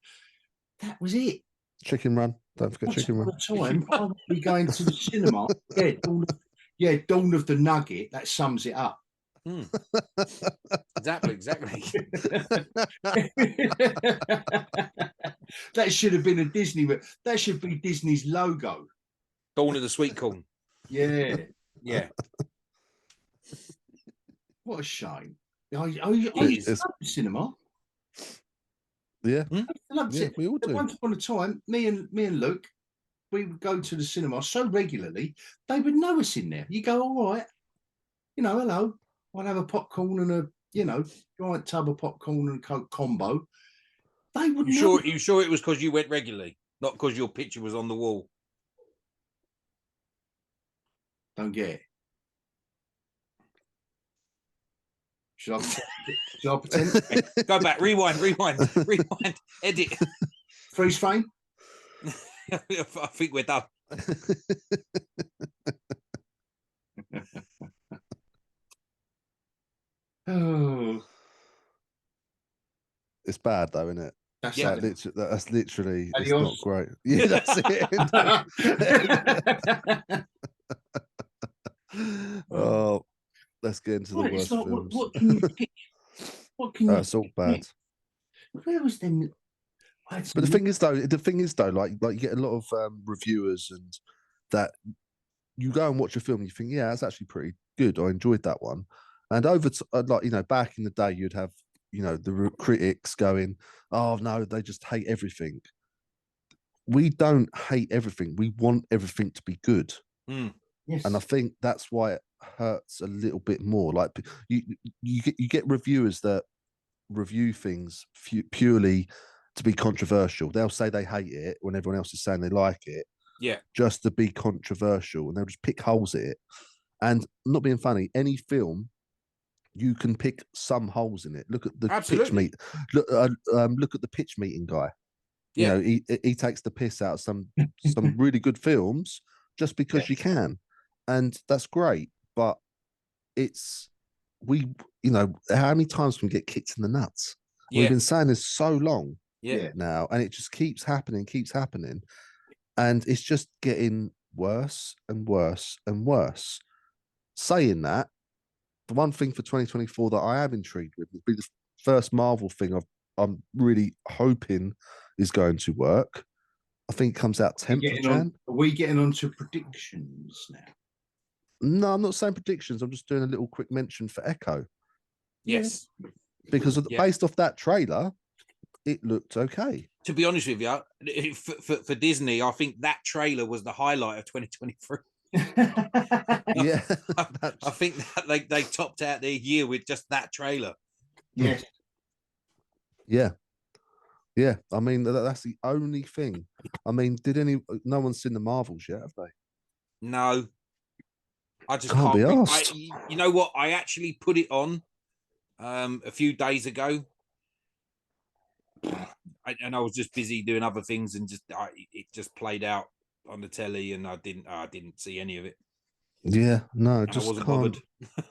That was it. Chicken Run. Don't forget Chicken Run. Time I would be going to the cinema. Dawn of the Nugget. That sums it up. Exactly. That should have been a Disney. That should be Disney's logo. Dawn of the Sweet Corn. Yeah. What a shame. I used to love the cinema. Yeah. I loved it. We all do. Once upon a time, me and Luke, we would go to the cinema so regularly, they would know us in there. You go, all right, hello. I'd have a popcorn and a, giant tub of popcorn and Coke combo. They would know. You sure it was because you went regularly, not because your picture was on the wall? Don't get it. Should I pretend? Go back, rewind, edit. Freeze frame? I think we're done. Oh. It's bad though, isn't it? That's literally it's Adios. not great. Yeah, that's it. Oh, let's get into the worst films. What can you pick? What can you? It's all bad. Where was them? But the thing is though, like you get a lot of reviewers and that you go and watch a film and you think, yeah, that's actually pretty good. I enjoyed that one. And back in the day, you'd have, the critics going, oh no, they just hate everything. We don't hate everything. We want everything to be good. Yes. And I think that's why it hurts a little bit more. Like you get reviewers that review things purely to be controversial. They'll say they hate it when everyone else is saying they like it. Yeah. Just to be controversial, and they'll just pick holes at it. And not being funny, any film, you can pick some holes in it. Look at the pitch meet. Look at the pitch meeting guy. Yeah. He takes the piss out of some really good films just because you can, and that's great. But how many times can we get kicked in the nuts? Yeah. We've been saying this so long now, and it just keeps happening, and it's just getting worse and worse and worse. Saying that, the one thing for 2024 that I am intrigued with would be the first Marvel thing I'm really hoping is going to work. I think it comes out 10th of Jan. Are we getting on to predictions now? No, I'm not saying predictions. I'm just doing a little quick mention for Echo. Yes. Because based off that trailer, it looked okay. To be honest with you, for Disney, I think that trailer was the highlight of 2023. Yeah. I think that they topped out their year with just that trailer. Yes. Yeah. Yeah. I mean, that's the only thing. I mean, no one's seen the Marvels yet, have they? No. I just can't be asked. You know what? I actually put it on a few days ago. And I was just busy doing other things, and it just played out on the telly, and I didn't see any of it. Yeah, no, And I just wasn't can't. bothered.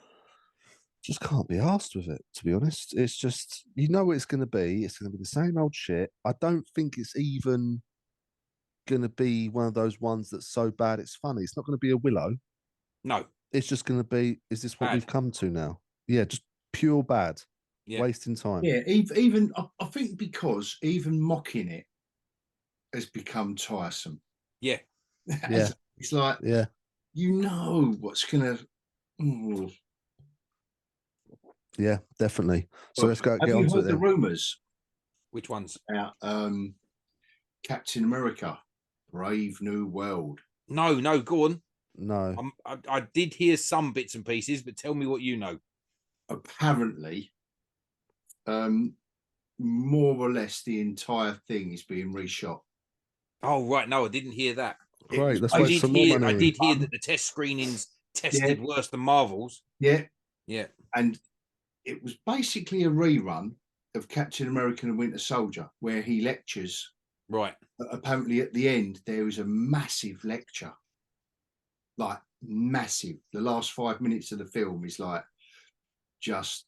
Just can't be asked with it, to be honest. It's just, you know what it's going to be. It's going to be the same old shit. I don't think it's even going to be one of those ones that's so bad it's funny. It's not going to be a Willow. No. It's just going to be, is this what Bad. we've come to now? Yeah, just pure bad. Yeah. Wasting time. Yeah, even I think because even mocking it has become tiresome. Yeah. Yeah. It's like, Yeah. you know what's going to... Yeah, definitely. So Well, let's get have you on to it heard the then. rumours Which ones? about Captain America, Brave New World? No, go on. No. I did hear some bits and pieces, but tell me what you know. Apparently, more or less the entire thing is being reshot. Oh, right. No, I didn't hear that. Great. Let's I wait did for more hear. money. I did hear that the test screenings tested worse than Marvel's. Yeah, Yeah. and it was basically a rerun of Captain America and Winter Soldier, where he lectures. Right. Apparently, at the end, there is a massive lecture, like massive. The last 5 minutes of the film is like just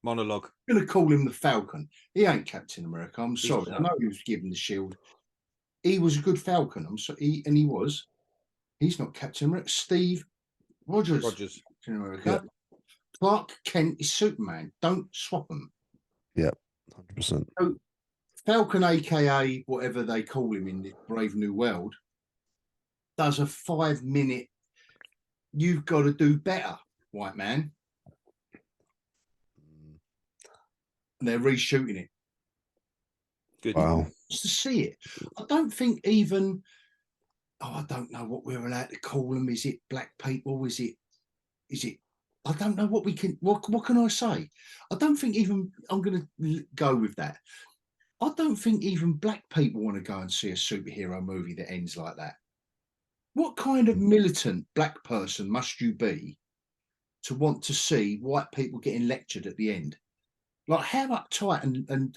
Monologue. I'm going to call him the Falcon. He ain't Captain America. I'm sorry. not. I know he was given the shield. He was a good Falcon. I'm sorry. He was. He's not Captain America. Steve Rogers. Captain America. Yeah. Clark Kent is Superman. Don't swap them. Yeah, 100%. So Falcon, aka whatever they call him in the Brave New World, does a 5 minute. You've got to do better, white man. And they're reshooting it. Good. Wow. Just to see it. I don't think even. Oh, I don't know what we're allowed to call them. Is it black people? Is it? I don't know what we can. What can I say? I don't think even. I'm going to go with that. I don't think even black people want to go and see a superhero movie that ends like that. What kind of militant black person must you be to want to see white people getting lectured at the end? Like, how uptight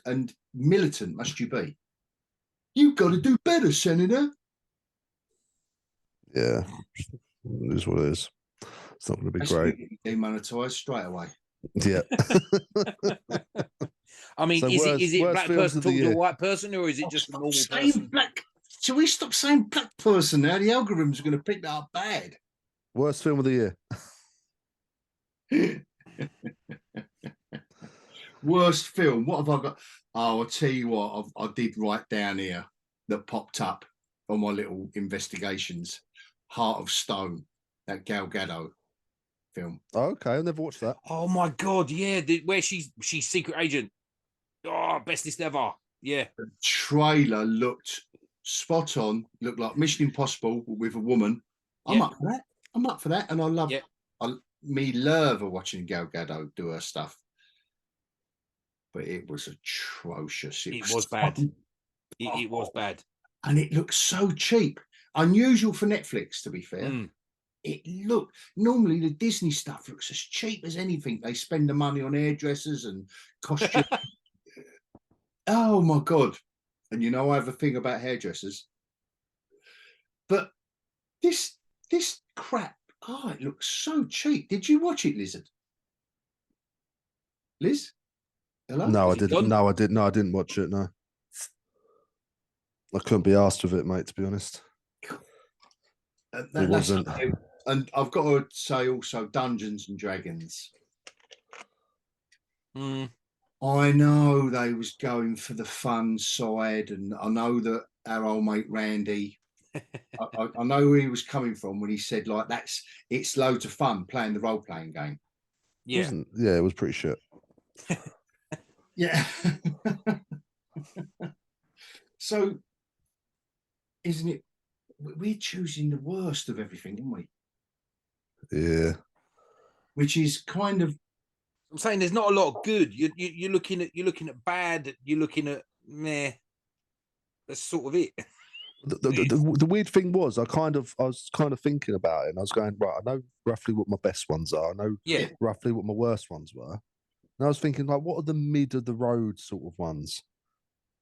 and militant must you be? You've got to do better, Senator. Yeah, it is what it is. It's not going to be great. Demonetized straight away. Yeah. I mean, So is it worst black films person of the talking to a year. white person, or is it just a normal person? Shall we stop saying black person now? The algorithms are going to pick that up bad. Worst film of the year. Worst film. What have I got? Oh, I'll tell you what. I did write down here that popped up on my little investigations. Heart of Stone, that Gal Gadot film. Oh, okay, I've never watched that. Oh my god, yeah, where she's secret agent. Oh, bestest ever. Yeah. The trailer looked spot on. Looked like Mission Impossible with a woman. I'm up for that. I'm up for that, and I love. Yeah. Me love watching Gal Gadot do her stuff. But it was atrocious. It was bad. It was bad. And it looks so cheap. Unusual for Netflix, to be fair. It looked, normally the Disney stuff looks as cheap as anything. They spend the money on hairdressers and costumes. Oh my God. And you know, I have a thing about hairdressers. But this crap, it looks so cheap. Did you watch it, Lizard? Liz? Hello? No, I didn't. No, I didn't. No, I didn't watch it. No, I couldn't be asked with it, mate. To be honest, it wasn't. And I've got to say also, Dungeons and Dragons. I know they was going for the fun side, and I know that our old mate Randy. I know where he was coming from when he said like it's loads of fun playing the role playing game. Yeah, it was pretty shit. Yeah. So, isn't it? We're choosing the worst of everything, aren't we? Yeah. Which is kind of. I'm saying there's not a lot of good. You're looking at bad. You're looking at meh. That's sort of it. The weird thing was, I was kind of thinking about it, and I was going, right, I know roughly what my best ones are. I know roughly what my worst ones were. And I was thinking, like, what are the mid of the road sort of ones?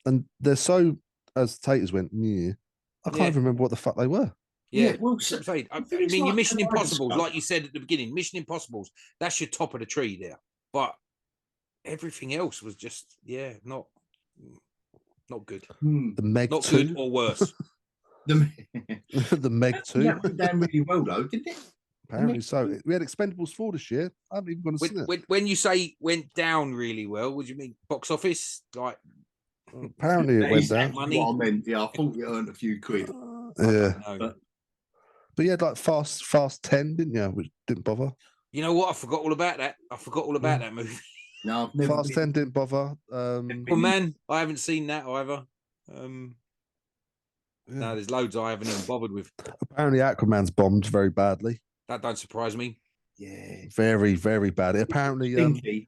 And they're so, as Taters went, I can't even remember what the fuck they were. Yeah, well, that's what I'm saying. I things mean, your like Mission Impossibles, Kaleidoscope. like you said at the beginning, Mission Impossibles, that's your top of the tree there. But everything else was just, not good. The Meg Not 2. good or worse. The Meg 2. That went down really well, though, didn't it? Apparently so. We had Expendables 4 this year. I haven't even gone to see it. When you say went down really well, what do you mean? Box office? Like, apparently it went down. Money? What I meant. Yeah, I thought you earned a few quid. Yeah. But you had like Fast 10, didn't you? Which didn't bother. You know what? I forgot all about that. That movie. No, I've never Fast 10 didn't bother. Oh man, I haven't seen that either. No, there's loads I haven't even bothered with. Apparently Aquaman's bombed very badly. That don't surprise me. Yeah, very, very bad. Apparently,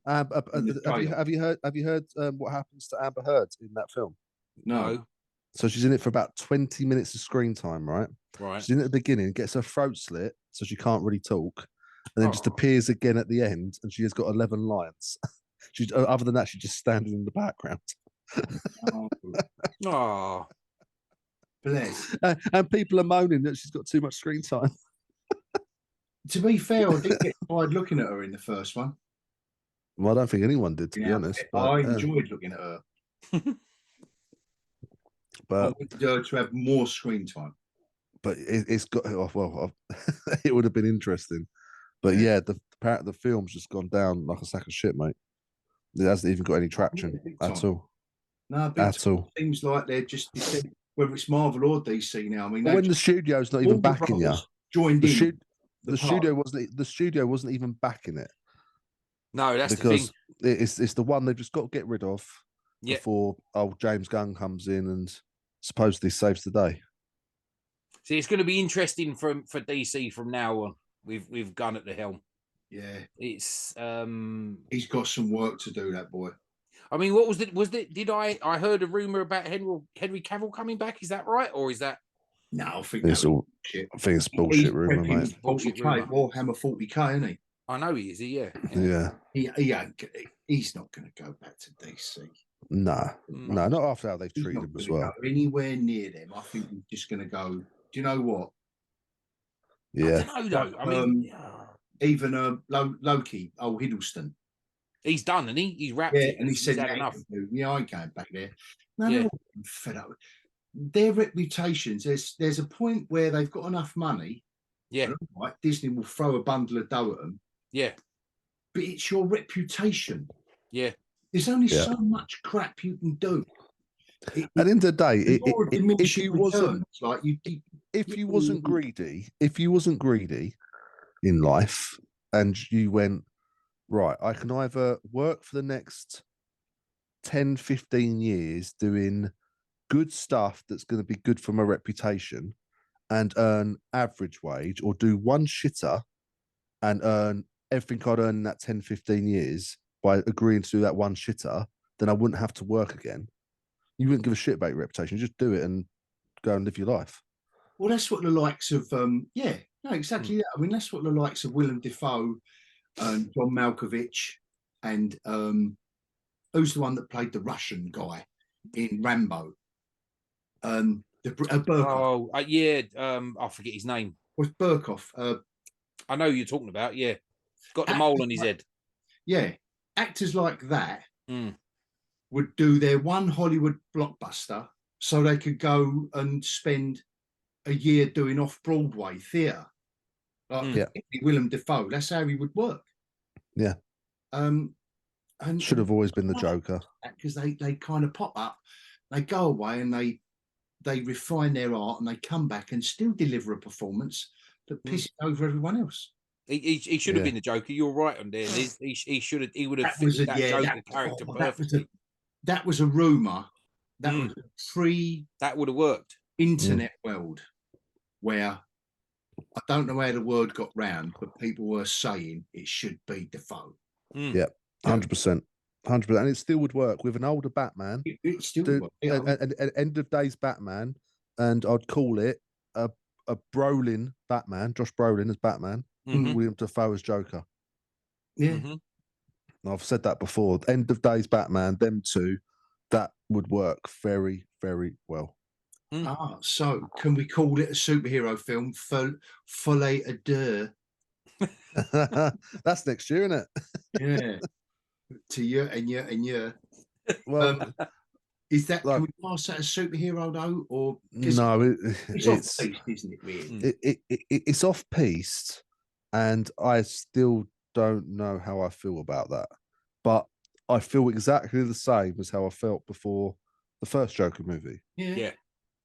have you heard what happens to Amber Heard in that film? No. So she's in it for about 20 minutes of screen time, right? Right. She's in at the beginning, gets her throat slit, so she can't really talk, and then just appears again at the end, and she has got 11 lines. She's other than that, she's just standing in the background. Oh, bless. And people are moaning that she's got too much screen time. To be fair, I did get tired looking at her in the first one. Well, I don't think anyone did, to be honest. But, I enjoyed looking at her. But I wanted her to have more screen time. But it's got it would have been interesting. But the film's just gone down like a sack of shit, mate. It hasn't even got any traction at all. No, at all. Seems like they're just whether it's Marvel or DC now. I mean, when the studio's not even backing you, joined in. The studio wasn't even backing it. No, that's because the thing. It's the one they've just got to get rid of before old James Gunn comes in and supposedly saves the day. See, it's going to be interesting for DC from now on. We've Gunn at the helm. Yeah, it's he's got some work to do, that boy. I mean, what was it? Did I heard a rumor about Henry Cavill coming back? Is that right, or is that? No, I think it's all bullshit. I think it's bullshit rumor, mate. 40K, Warhammer 40K, isn't he? I know he is. Yeah. He's not going to go back to DC. No, not after how they've treated him as well. Go anywhere near them, I think he's just going to go. Do you know what? Yeah. I don't know, though. I mean, even Loki, Hiddleston. He's done, and he's wrapped it. And he said, had enough. Yeah, I ain't going back there. No, they're all fed up. Their reputations, there's a point where they've got enough money. Yeah. Right, Disney will throw a bundle of dough at them. Yeah. But it's your reputation. Yeah. There's only so much crap you can do. At the end of the day, if you wasn't greedy in life, and you went, right, I can either work for the next 10, 15 years doing good stuff that's going to be good for my reputation and earn average wage, or do one shitter and earn everything I'd earn in that 10, 15 years by agreeing to do that one shitter, then I wouldn't have to work again. You wouldn't give a shit about your reputation. Just do it and go and live your life. Well, that's what the likes of, exactly that. I mean, that's what the likes of Willem Dafoe and John Malkovich and who's the one that played the Russian guy in Rambo? Burkhoff. I forget his name. What's Burkhoff? I know who you're talking about. Yeah, got the mole on his head. Yeah, actors like that would do their one Hollywood blockbuster so they could go and spend a year doing off-Broadway theatre. Like Willem Dafoe, that's how he would work. Yeah. And should have always been the Joker. Because they kind of pop up, they go away and they refine their art and they come back and still deliver a performance that pisses over everyone else. He should have been the Joker. You're right on there. He would have fit that Joker character perfectly. That was a rumor. That was a that would have worked internet world where I don't know how the word got round, but people were saying it should be Defoe. Yeah, 100%. 100%. And it still would work with an older Batman. It still would work. An end of days Batman, and I'd call it a Brolin Batman, Josh Brolin as Batman, William Dafoe as Joker. Yeah. I've said that before. End of days Batman, them two, that would work very, very well. So can we call it a superhero film? Folie à deux. That's next year, isn't it? Yeah. To year and year and year. Well, is that, can we pass that as superhero though, or no? It's off-piste, isn't it? Really, it's off-piste, and I still don't know how I feel about that. But I feel exactly the same as how I felt before the first Joker movie. Yeah.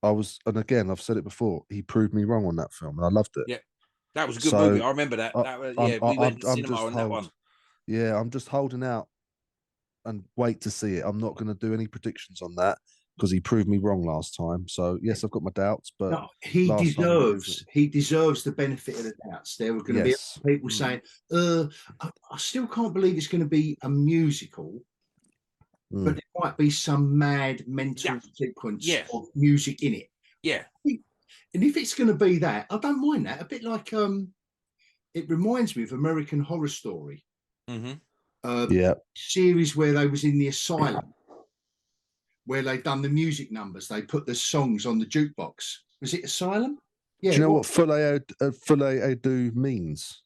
And again, I've said it before. He proved me wrong on that film, and I loved it. Yeah, that was a good movie. I remember that. We went to cinema on that one. Yeah, I'm just holding out and wait to see it. I'm not going to do any predictions on that because he proved me wrong last time. So yes, I've got my doubts, but no, he deserves the benefit of the doubts. There were going to be people saying, I still can't believe it's going to be a musical, but there might be some mad mental sequence of music in it. Yeah. And if it's going to be that, I don't mind that. A bit like it reminds me of American Horror Story. Series where they was in the asylum, where they'd done the music numbers. They put the songs on the jukebox. Was it Asylum? Yeah. Do you know what folie à deux means?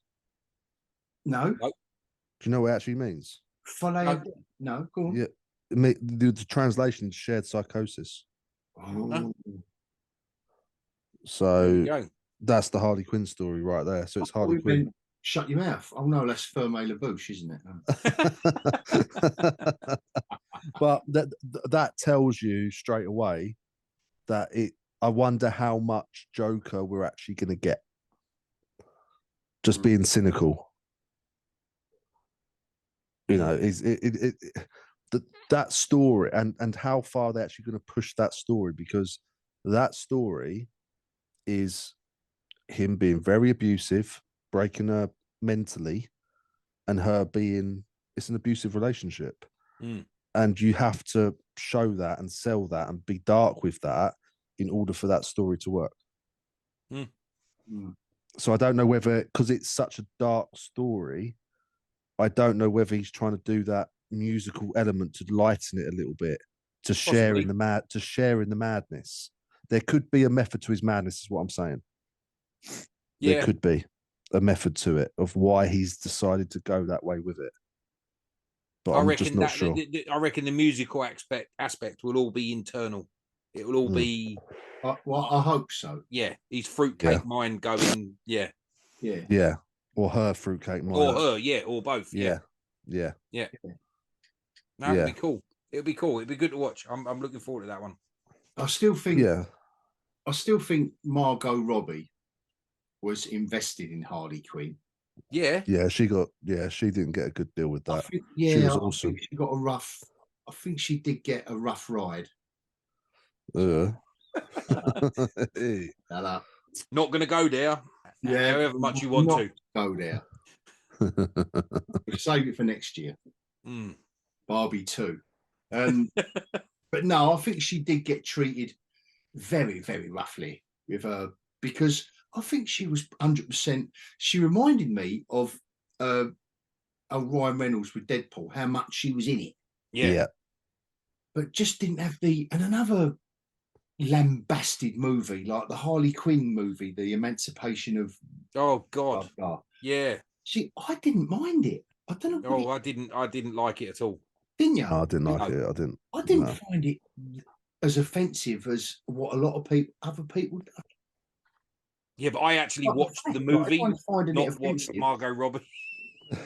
No. Do you know what it actually means? Folie à deux? No, go on. Yeah. The translation is shared psychosis. Oh. So that's the Harley Quinn story right there. So it's Harley Quinn. Shut your mouth. Oh no, that's Ferme LaBouche, isn't it? But that tells you straight away that I wonder how much Joker we're actually going to get. Just being cynical. You know, that story and how far they're actually going to push that story, because that story is him being very abusive, breaking her mentally, and her being, it's an abusive relationship. And you have to show that and sell that and be dark with that in order for that story to work. So I don't know whether, because it's such a dark story, I don't know whether he's trying to do that musical element to lighten it a little bit, to share in the madness. There could be a method to his madness, is what I'm saying. There could be a method to it of why he's decided to go that way with it. But I'm just not sure. I reckon the musical aspect will all be internal. It will all be. Well, I hope so. Yeah, his fruitcake mind going. Yeah. Or her fruitcake mind. Or her, or both. Yeah. No, it'll be cool. It'll be cool. It'll be good to watch. I'm looking forward to that one. I still think Margot Robbie was invested in Harley Quinn. Yeah, she didn't get a good deal with that. She was awesome. Think she got a rough. I think she did get a rough ride. Hello. Not going to go there. Yeah, however much you want to go there. We'll save it for next year. Barbie 2. But no, I think she did get treated very, very roughly with her, because I think she was 100%. She reminded me of Ryan Reynolds with Deadpool, how much she was in it. Yeah. But just didn't have and another lambasted movie like the Harley Quinn movie, the Emancipation of. Oh God. Yeah. I didn't mind it. I don't know. I didn't like it at all. Didn't you? No, I didn't like it. I didn't find it as offensive as what a lot of other people do. Yeah, but I actually watched the movie, not watched Margot Robbie.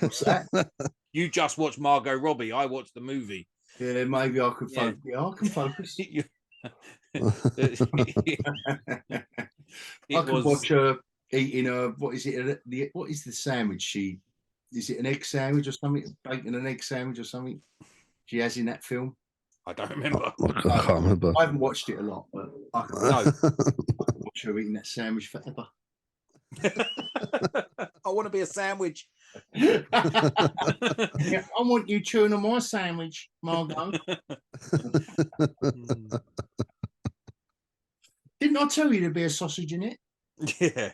What's that? You just watched Margot Robbie. I watched the movie. Yeah, maybe I could focus. Yeah, I can focus. I could watch her eating what is it? What is the sandwich is it an egg sandwich or something? Bacon and egg sandwich or something she has in that film? I don't remember. I can't remember. I haven't watched it a lot, but I can watch her eating that sandwich forever. I want to be a sandwich. I want you chewing on my sandwich, Margot. Didn't I tell you there'd be a sausage in it? Yeah.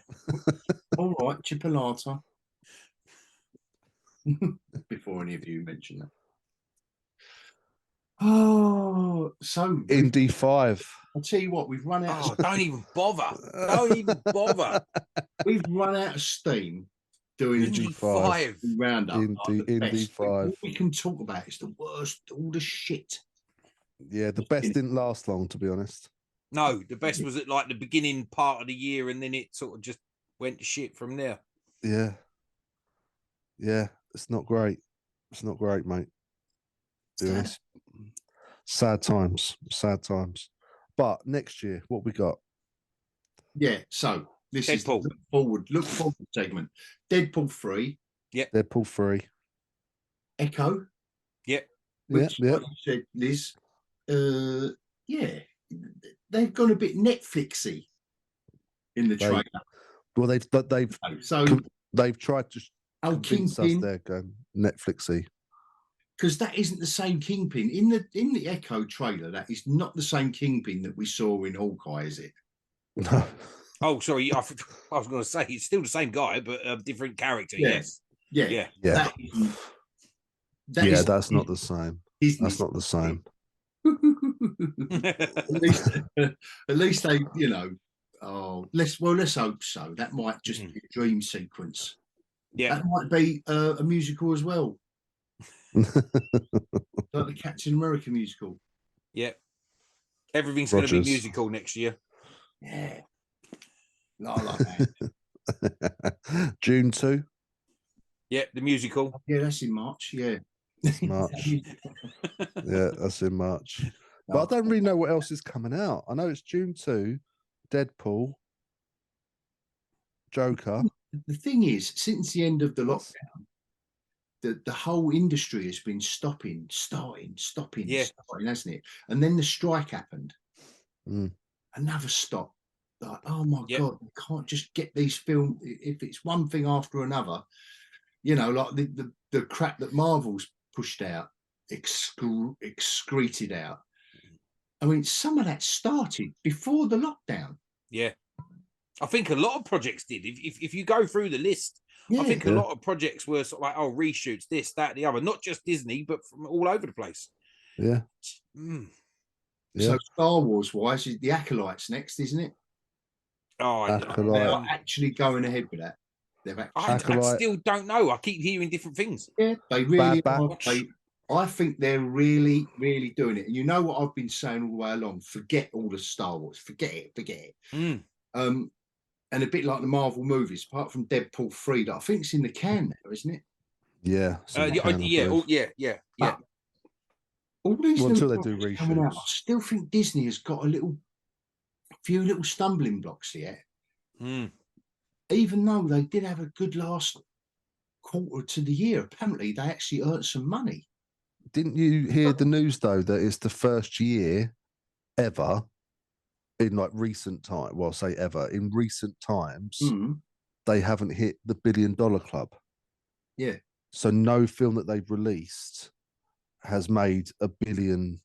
All right, chipolata. Before any of you mention that. Oh, so Indy 5. I'll tell you what, we've run out. Oh, don't even bother. Don't even bother. We've run out of steam doing Indy 5 Roundup. Indy 5. All we can talk about is the worst, all the shit. Yeah, the best didn't last long, to be honest. No, the best was at like the beginning part of the year, and then it sort of just went to shit from there. Yeah. Yeah, it's not great. It's not great, mate. To be honest. Sad times. Sad times. But next year, what we got? Yeah, so this Deadpool. is the look forward segment. Deadpool 3. Yep. Deadpool 3. Echo. Yep. Which, like you said, Liz, yeah, they've gone a bit Netflixy in the trailer. Well, they've tried to convince us they're going Netflixy. Because that isn't the same Kingpin in the Echo trailer. That is not the same Kingpin that we saw in Hawkeye, is it? No. Oh, sorry. I was going to say it's still the same guy, but a different character. Yes. Yeah. That's not the same. That's not the same. at least they, you know. Oh, let's hope so. That might just be a dream sequence. Yeah, that might be a musical as well. Like the Captain America musical. Yeah. Everything's going to be musical next year. Yeah. I like that. June 2. Yeah, the musical. Yeah, that's in March. Yeah. It's March. Yeah, that's in March. But I don't really know what else is coming out. I know it's June 2, Deadpool, Joker. The thing is, since the end of the lockdown, the whole industry has been stopping, stopping, hasn't it? And then the strike happened. Another stop. Like, oh my God, we can't just get these films. If it's one thing after another, you know, like the crap that Marvel's pushed out, excreted out. I mean, some of that started before the lockdown. Yeah. I think a lot of projects did. If you go through the list, I think a lot of projects were sort of like, reshoots, this, that, the other, not just Disney, but from all over the place. Yeah. So Star Wars wise, the Acolyte's next, isn't it? Oh, they are actually going ahead with that. I still don't know. I keep hearing different things. Yeah, they really are. I think they're really, really doing it. And you know what I've been saying all the way along? Forget all the Star Wars. Forget it. And a bit like the Marvel movies, apart from Deadpool 3, that I think it's in the can now, isn't it? Yeah. Yeah. All these until they do reshoots. Coming out, I still think Disney has got a few little stumbling blocks here. Even though they did have a good last quarter to the year, apparently they actually earned some money. Didn't you hear the news though that it's the first year ever in like recent time? Well, say ever in recent times, they haven't hit the $1 billion club. Yeah. So no film that they've released has made $1 billion,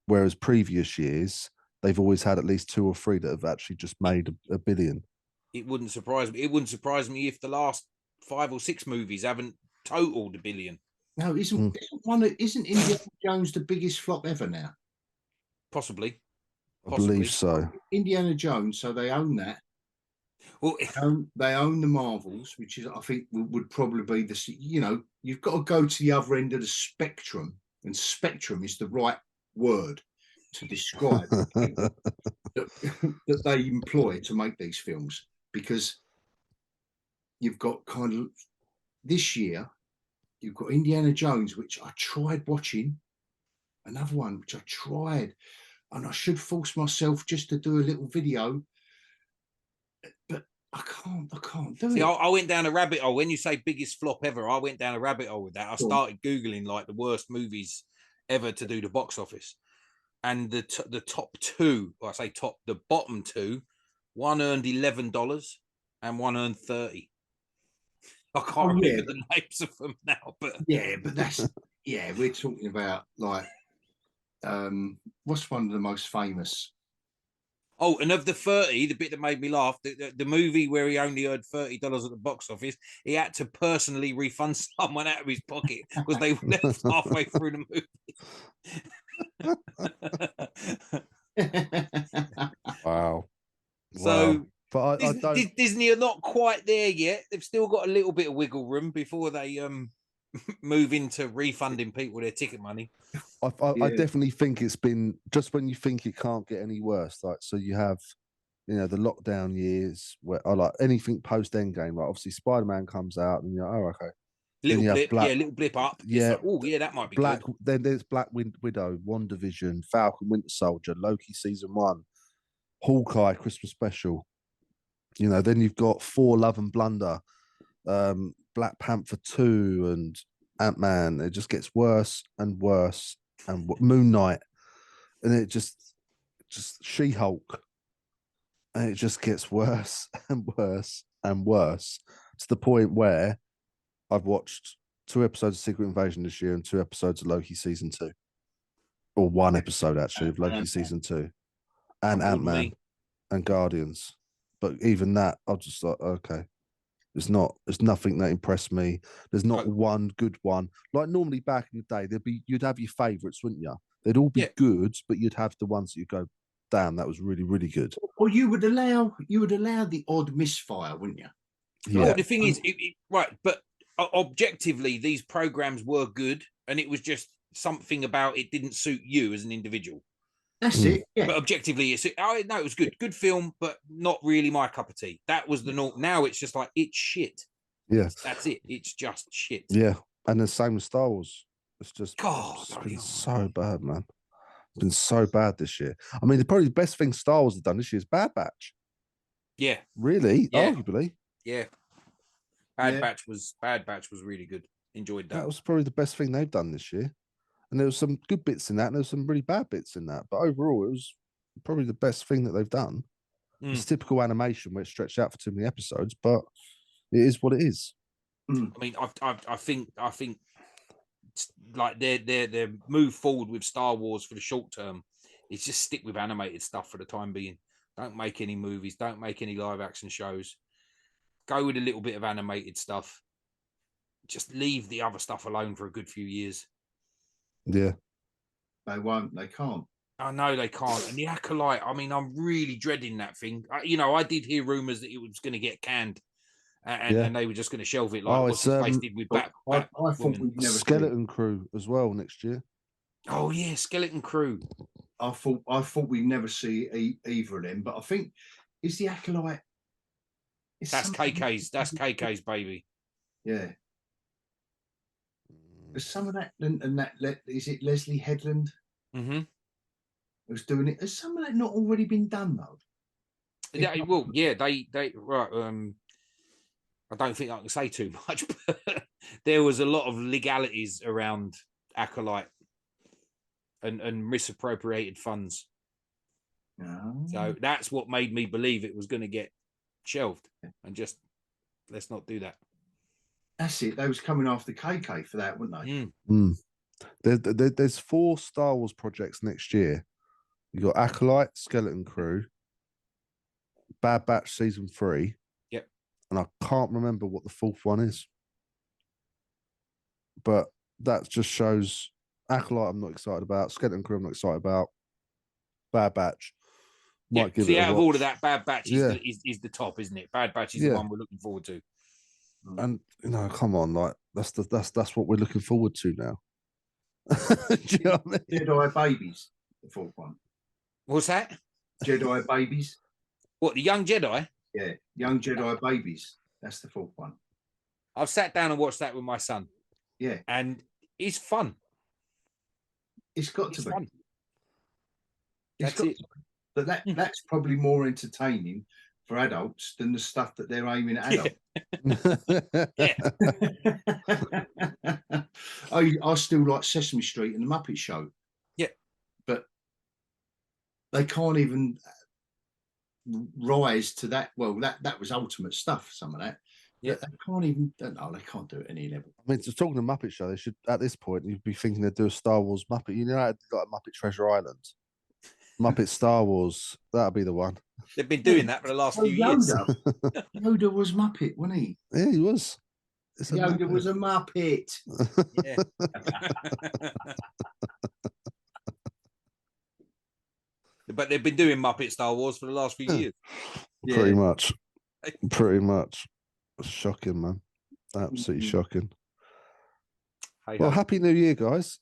whereas previous years they've always had at least 2 or 3 that have actually just made $1 billion. It wouldn't surprise me. It wouldn't surprise me if the last 5 or 6 movies haven't totaled $1 billion. No, isn't Indiana Jones the biggest flop ever now? Possibly. I believe so. Indiana Jones, so they own that. Well, they own the Marvels, which is, I think, would probably be the. You know, you've got to go to the other end of the spectrum, and spectrum is the right word to describe that they employ to make these films, because you've got kind of this year. You've got Indiana Jones, which I tried watching. Another one, which I tried. And I should force myself just to do a little video. But I can't do it. I went down a rabbit hole. When you say biggest flop ever, I went down a rabbit hole with that. I started Googling like the worst movies ever to do the box office. And the top 2, or I say the bottom 2, one earned $11 and one earned $30. I can't remember the names of them now, but that's we're talking about like what's one of the most famous? Oh, and of the 30, the bit that made me laugh, the movie where he only earned $30 at the box office, he had to personally refund someone out of his pocket because they left halfway through the movie. Wow. So but I don't. Disney are not quite there yet. They've still got a little bit of wiggle room before they move into refunding people their ticket money. I definitely think it's been just when you think it can't get any worse. Like, so you have, the lockdown years where I like anything post Endgame. Like, obviously, Spider-Man comes out, and you're oh, okay. Little blip up. Yeah, like, oh yeah, that might be Black. good. Then there's Black Widow, WandaVision, Falcon, Winter Soldier, Loki season 1, Hawkeye Christmas special. Then you've got Thor: Love and Blunder, Black Panther 2, and Ant-Man. It just gets worse and worse, and Moon Knight, and it just She-Hulk, and it just gets worse and worse and worse to the point where I've watched 2 episodes of Secret Invasion this year and 2 episodes of Loki season 2, or 1 episode actually of Loki season 2, and Ant-Man and Guardians. But even that, I was just like, okay, there's nothing that impressed me. There's not one good one. Like normally back in the day, you'd have your favourites, wouldn't you? They'd all be good, but you'd have the ones that you go, damn, that was really, really good. Or you would allow the odd misfire, wouldn't you? Yeah. Oh, the thing is, right, but objectively, these programs were good, and it was just something about it didn't suit you as an individual. That's it. Yeah. But objectively, it was good. Good film, but not really my cup of tea. That was the norm. Now it's just like, it's shit. Yeah. That's it. It's just shit. Yeah. And the same with Star Wars. It's just it's been so bad, man. It's been so bad this year. I mean, probably the best thing Star Wars has done this year is Bad Batch. Yeah. Really? Yeah. Arguably. Yeah. Bad Batch was really good. Enjoyed that. That was probably the best thing they've done this year. And there was some good bits in that, and there was some really bad bits in that. But overall, it was probably the best thing that they've done. It's typical animation where it's stretched out for too many episodes, but it is what it is. I mean, I think like their move forward with Star Wars for the short term is just stick with animated stuff for the time being. Don't make any movies. Don't make any live action shows. Go with a little bit of animated stuff. Just leave the other stuff alone for a good few years. Yeah. They won't. They can't. I know they can't. And the Acolyte, I mean, I'm really dreading that thing. I did hear rumors that it was going to get canned, and they were just going to shelve it like what Space did with Bat. I thought we'd never Skeleton Crew as well next year. Oh yeah, Skeleton Crew. I thought we'd never see either of them, but I think is the Acolyte. That's KK's. That's KK's baby. Yeah. There's some of that, and that is it. Leslie Headland. Who's doing it? Has some of that not already been done though? They right. I don't think I can say too much, but there was a lot of legalities around Acolyte and misappropriated funds. So that's what made me believe it was going to get shelved, and just let's not do that. That's it. They was coming after KK for that, weren't they? There's 4 Star Wars projects next year. You got Acolyte, Skeleton Crew, Bad Batch season 3. Yep. And I can't remember what the 4th one is. But that just shows Acolyte I'm not excited about. Skeleton Crew I'm not excited about. Bad Batch. Out of all of that, Bad Batch is the top, isn't it? Bad Batch is the one we're looking forward to. And come on, like that's what we're looking forward to now. Do you know what I mean? Jedi Babies, the 4th one. What's that? Jedi Babies. What, the Young Jedi? Yeah, Young Jedi Babies. That's the 4th one. I've sat down and watched that with my son. Yeah, and it's fun. It's got to be fun. That's it. But that's probably more entertaining for adults than the stuff that they're aiming at adults. I still like Sesame Street and the Muppet Show. Yeah. But they can't even rise to that. Well, that was ultimate stuff, some of that. Yeah. They can't even, they can't do it any level. I mean, just talking to Muppet Show, they should, at this point, you'd be thinking they'd do a Star Wars Muppet. You know, like a Muppet Treasure Island. Muppet Star Wars, that'll be the one. They've been doing that for the last few years. Yoda was Muppet, wasn't he? Yeah, he was. Yoda was a Muppet. The But they've been doing Muppet Star Wars for the last few years. Pretty much. Pretty much. Shocking, man. Absolutely shocking. Hey, well, Happy New Year, guys.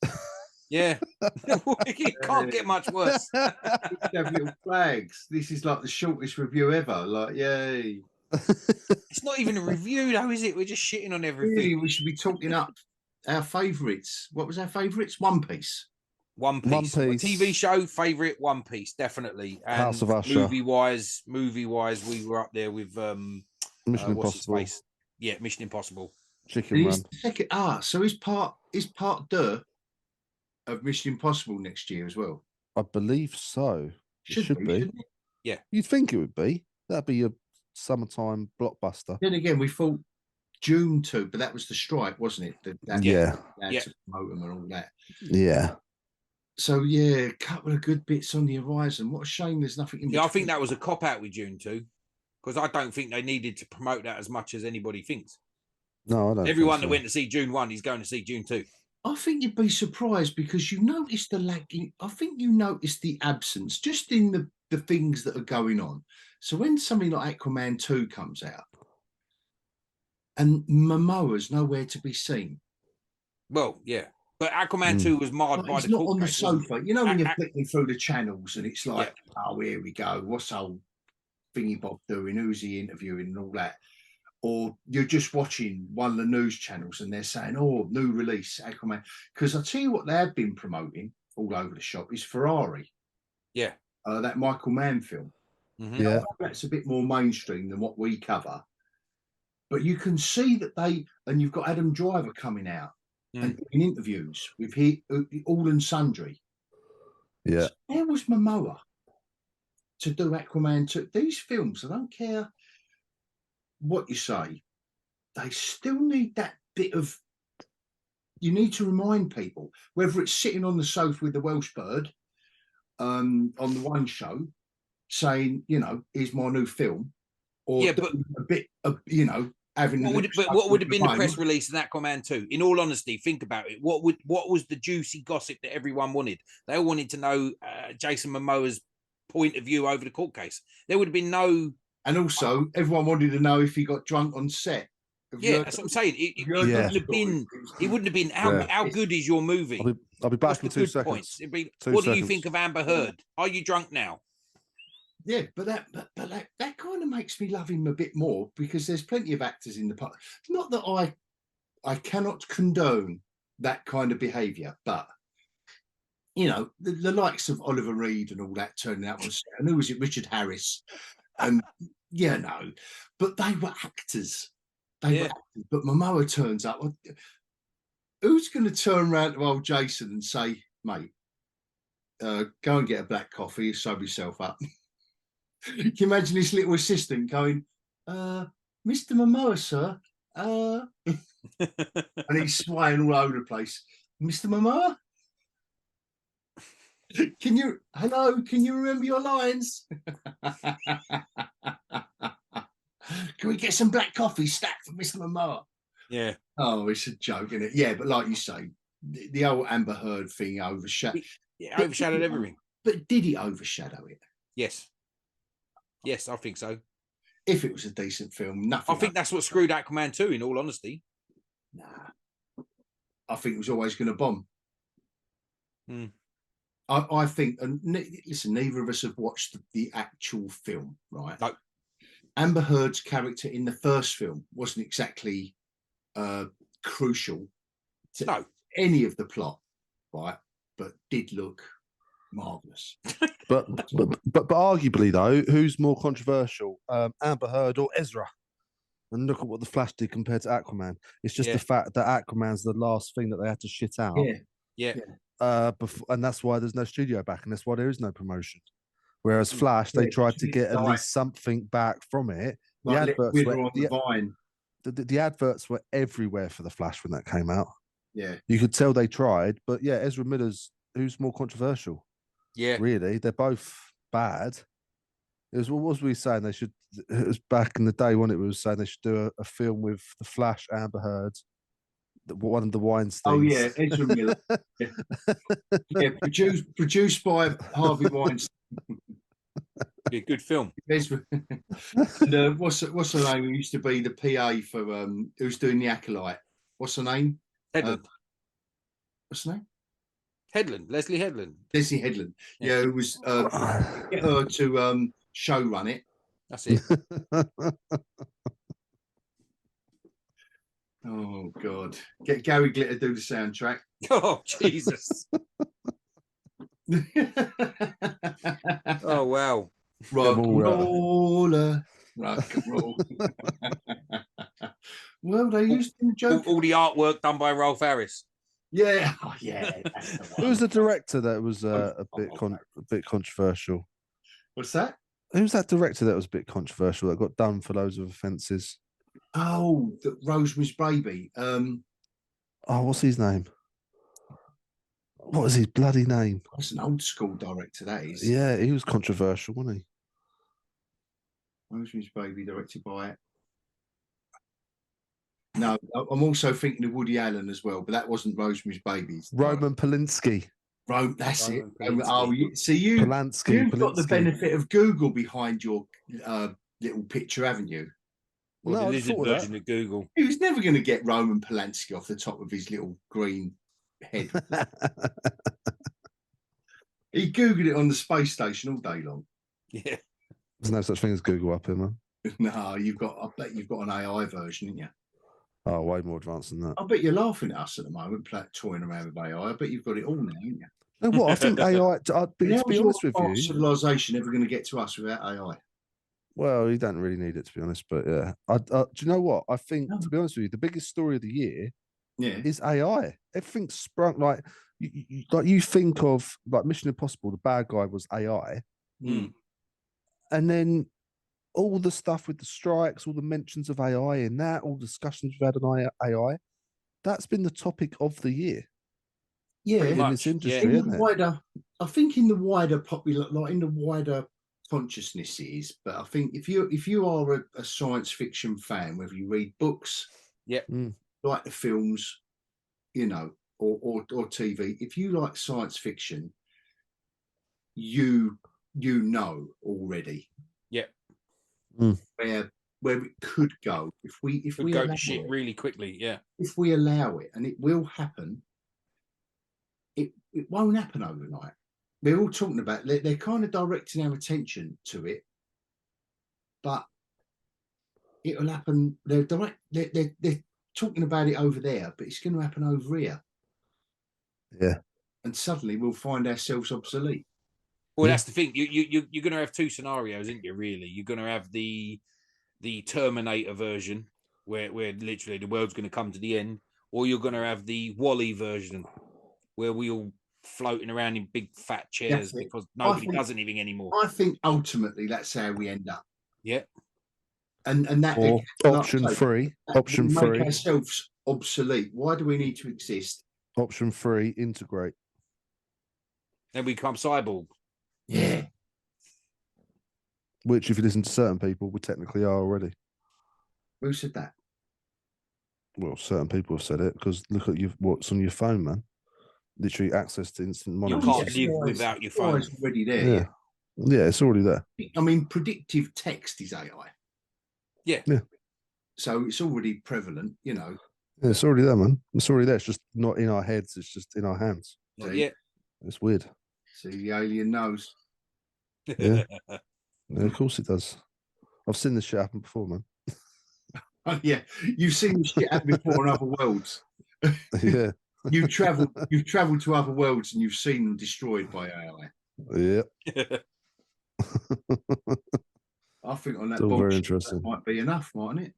Yeah. It can't get much worse. Have little flags. This is like the shortest review ever. Like, yay. It's not even a review, though, is it? We're just shitting on everything. Really, we should be talking up our favourites. What was our favourites? One Piece. One Piece. TV show favourite, One Piece, definitely. And House of Usher. Movie-wise, we were up there with Mission Impossible. Yeah, Mission Impossible. Chicken Run. So is part deux of Mission Impossible next year as well? I believe so. Should be. Yeah. You'd think it would be. That'd be a summertime blockbuster. Then again, we thought June 2, but that was the strike, wasn't it? Yeah. To promote them and all that. Yeah. So, yeah, a couple of good bits on the horizon. What a shame there's nothing in I think that was a cop-out with June 2, because I don't think they needed to promote that as much as anybody thinks. No, I don't. Everyone that went to see June 1 is going to see June 2. I think you'd be surprised because you notice the lagging. I think you notice the absence just in the things that are going on. So when something like Aquaman 2 comes out and Momoa's nowhere to be seen. Well, yeah. But Aquaman 2 was marred by the not on the sofa. You know when you're flicking through the channels and it's like, oh, here we go. What's old Thingy Bob doing? Who's he interviewing and all that? Or you're just watching one of the news channels and they're saying, oh, new release, Aquaman. Because I tell you what they've been promoting all over the shop is Ferrari. Yeah. That Michael Mann film. Mm-hmm. Yeah. That's a bit more mainstream than what we cover. But you can see that and you've got Adam Driver coming out and in interviews with all and sundry. Yeah. So there was Momoa to do Aquaman 2. These films, I don't care what you say, they still need that bit of, you need to remind people, whether it's sitting on the sofa with the Welsh bird on the one show saying, here's my new film, or but a bit of, having what would have been the press release in Aquaman 2? In all honesty, think about it. What was the juicy gossip that everyone wanted? They all wanted to know Jason Momoa's point of view over the court case. There would have been no. And also, everyone wanted to know if he got drunk on set. That's what I'm saying. It wouldn't have been. How good is your movie? I'll be back in 2 seconds. What do you think of Amber Heard? Are you drunk now? Yeah, but that kind of makes me love him a bit more because there's plenty of actors in the part. Not that I cannot condone that kind of behaviour, but the likes of Oliver Reed and all that turning out on set, and who was it? Richard Harris. And but they were actors. Were actors. But Momoa turns up. Who's going to turn around to old Jason and say, mate, go and get a black coffee, sober yourself up? Can you imagine this little assistant going, Mr. Momoa, sir? And he's swaying all over the place. Mr. Momoa? Can you remember your lines? Can we get some black coffee stacked for Mr. Momoa? Yeah. Oh, it's a joke, isn't it? Yeah, but like you say, the old Amber Heard thing overshadowed. Overshadowed everything. But did it overshadow it? Yes. Yes, I think so. If it was a decent film, nothing. I think that's what screwed Aquaman 2, in all honesty. Nah. I think it was always going to bomb. I think, and listen, neither of us have watched the actual film, right? No. Amber Heard's character in the first film wasn't exactly crucial to any of the plot, right? But did look marvelous. but arguably though, who's more controversial, Amber Heard or Ezra? And look at what the Flash did compared to Aquaman. It's just the fact that Aquaman's the last thing that they had to shit out. Yeah. And that's why there's no studio back, and that's why there is no promotion. Whereas Flash, they tried to get at least something back from it. Like the adverts were everywhere for the Flash when that came out. Yeah, you could tell they tried, but Ezra Miller's who's more controversial? Yeah, really, they're both bad. What was we saying? They should. It was back in the day when it was saying they should do a film with the Flash, Amber Heard, one of the Weinsteins. Oh yeah, Ezra Miller. Produced by Harvey Weinstein. Be a good film. And, what's her name? Who used to be the PA for who's doing the Acolyte? What's her name? Headland. What's her name? Headland. Leslie Headland. Leslie Headland. Yeah, who was get her to show run it. That's it. Oh God! Get Gary Glitter do the soundtrack. Oh Jesus! Oh wow! Rock and roller, rock and roll. Well, they used to joke. All the artwork done by Rolf Harris. Yeah, oh, yeah. That's the one. Who was the director that was a bit controversial? What's that? Who's that director that was a bit controversial that got done for loads of offences? Oh, the Rosemary's Baby. Oh, what's his name? What was his bloody name? That's an old school director, that is. Yeah, he was controversial, wasn't he? Rosemary's Baby, directed by. No, I'm also thinking of Woody Allen as well, but that wasn't Rosemary's Baby. Roman Polanski. That's Roman it. Polanski. Oh, so you've got the benefit of Google behind your little picture, haven't you? Well, No, the lizard version of Google. He was never going to get Roman Polanski off the top of his little green head. He Googled it on the space station all day long. Yeah. There's no such thing as Google up here, man. No, I bet you've got an AI version, haven't you? Oh, way more advanced than that. I bet you're laughing at us at the moment, toying around with AI. I bet you've got it all now, haven't you? No, what? I think AI, to be honest with you. Civilization ever going to get to us without AI? Well, you don't really need it, to be honest. But yeah, do you know what? I think, to be honest with you, the biggest story of the year is AI. Everything's sprung like you think of like Mission Impossible. The bad guy was AI, and then all the stuff with the strikes, all the mentions of AI in that, all discussions we've had on AI. That's been the topic of the year. Yeah, in this industry, isn't it? I think in the wider popular, like in the wider consciousness it is, but I think if you are a science fiction fan, whether you read books, like the films, you know, or TV, if you like science fiction, you know already, where it could go if we go to shit really quickly, if we allow it, and it will happen. It won't happen overnight. They're all talking about. They're kind of directing our attention to it, but it will happen. They're talking about it over there, but it's going to happen over here. Yeah, and suddenly we'll find ourselves obsolete. Well, that's the thing. You're going to have two scenarios, isn't you? Really, you're going to have the Terminator version, where literally the world's going to come to the end, or you're going to have the Wall-E version, where we all floating around in big fat chairs because nobody does anything anymore. I think ultimately that's how we end up. Yeah. And that or option three. Option three. Make ourselves obsolete. Why do we need to exist? Option three, integrate. Then we become cyborg. Yeah. Which, if you listen to certain people, we technically are already. Who said that? Well, certain people have said it, because look at what's on your phone, man. Literally access to instant monitoring. You can't live without your phone. It's already there. Yeah, it's already there. I mean, predictive text is AI. Yeah. So it's already prevalent, you know. Yeah, it's already there, man. It's already there. It's just not in our heads. It's just in our hands. Yeah. It's weird. See, the alien knows. Yeah. Of course it does. I've seen this shit happen before, man. Oh, yeah. You've seen this shit happen before in other worlds. Yeah. You've travelled to other worlds and you've seen them destroyed by AI. Yeah. I think on that very interesting. That might be enough, mightn't it?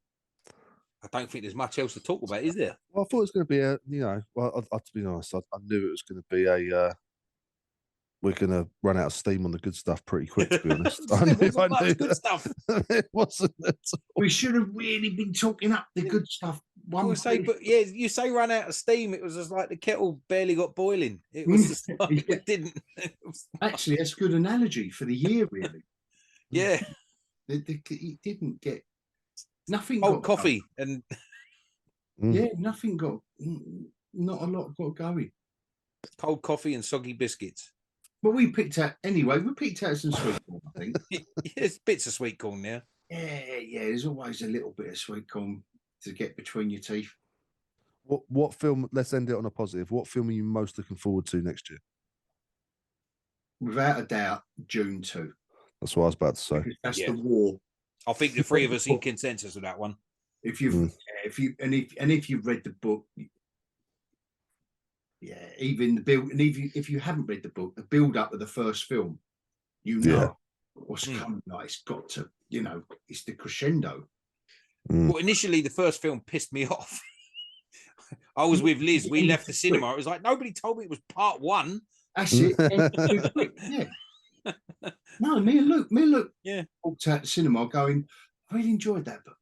I don't think there's much else to talk about, is there? Well, I thought it was going to be to be honest, I knew it was going to be we're going to run out of steam on the good stuff pretty quick, to be honest. I knew good stuff. It wasn't at all. We should have really been talking up the good stuff. You say run out of steam. It was just like the kettle barely got boiling. It was just like, it didn't. Actually, that's a good analogy for the year, really. Yeah. It didn't get nothing. Cold coffee going. Nothing got. Not a lot got going. Cold coffee and soggy biscuits. But we picked out anyway. We picked out some sweet corn, I think. There's bits of sweet corn there. Yeah. There's always a little bit of sweet corn to get between your teeth. What film? Let's end it on a positive. What film are you most looking forward to next year? Without a doubt, June 2. That's what I was about to say. Because that's the war. I think the three of us in consensus with that one. If you've if you've read the book, even the build, and if you haven't read the book, the build up of the first film, what's coming. Like, it's got to, it's the crescendo. Well, initially the first film pissed me off. I was with Liz. We left the cinema. It was like, nobody told me it was part one. That's it. Yeah. No, me and Luke walked out the cinema going, I really enjoyed that, but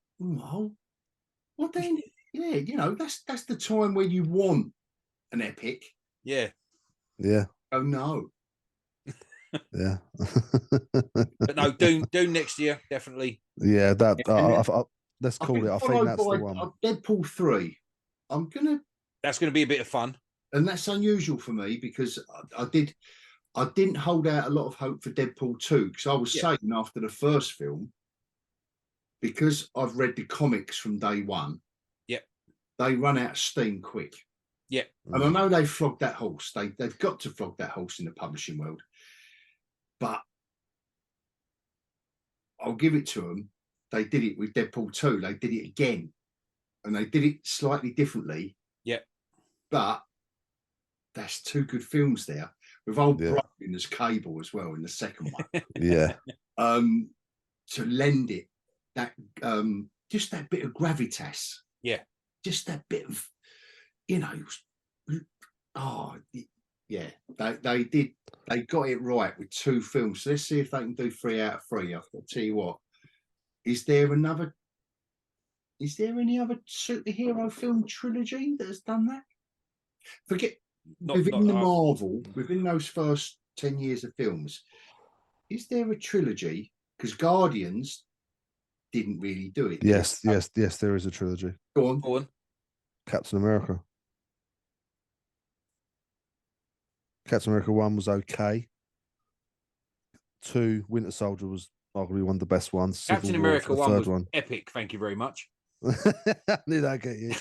what then? Yeah, that's the time where you want an epic. Yeah. Oh no. Yeah. But no, Dune next year, definitely. Yeah, let's call it. I think that's the one. Deadpool 3. That's gonna be a bit of fun. And that's unusual for me because I didn't hold out a lot of hope for Deadpool 2 because I was saying after the first film, because I've read the comics from day one, they run out of steam quick. Yeah. And I know they flogged that horse. They've got to flog that horse in the publishing world. But I'll give it to them. They did it with Deadpool 2. They did it again. And they did it slightly differently. Yeah. But that's two good films there. With old Brian as Cable as well in the second one. Yeah. To lend it that just that bit of gravitas. Yeah. Just that bit of, they got it right with two films. So let's see if they can do 3 out of 3. I'll tell you what. Is there any other superhero film trilogy that has done that? Forget within those first 10 years of films, is there a trilogy? Because Guardians didn't really do it. Yes, there is a trilogy. Go on. Captain America. Captain America 1 was okay. 2, Winter Soldier was arguably one of the best ones. Captain America 1 was epic. Thank you very much. I knew that get you.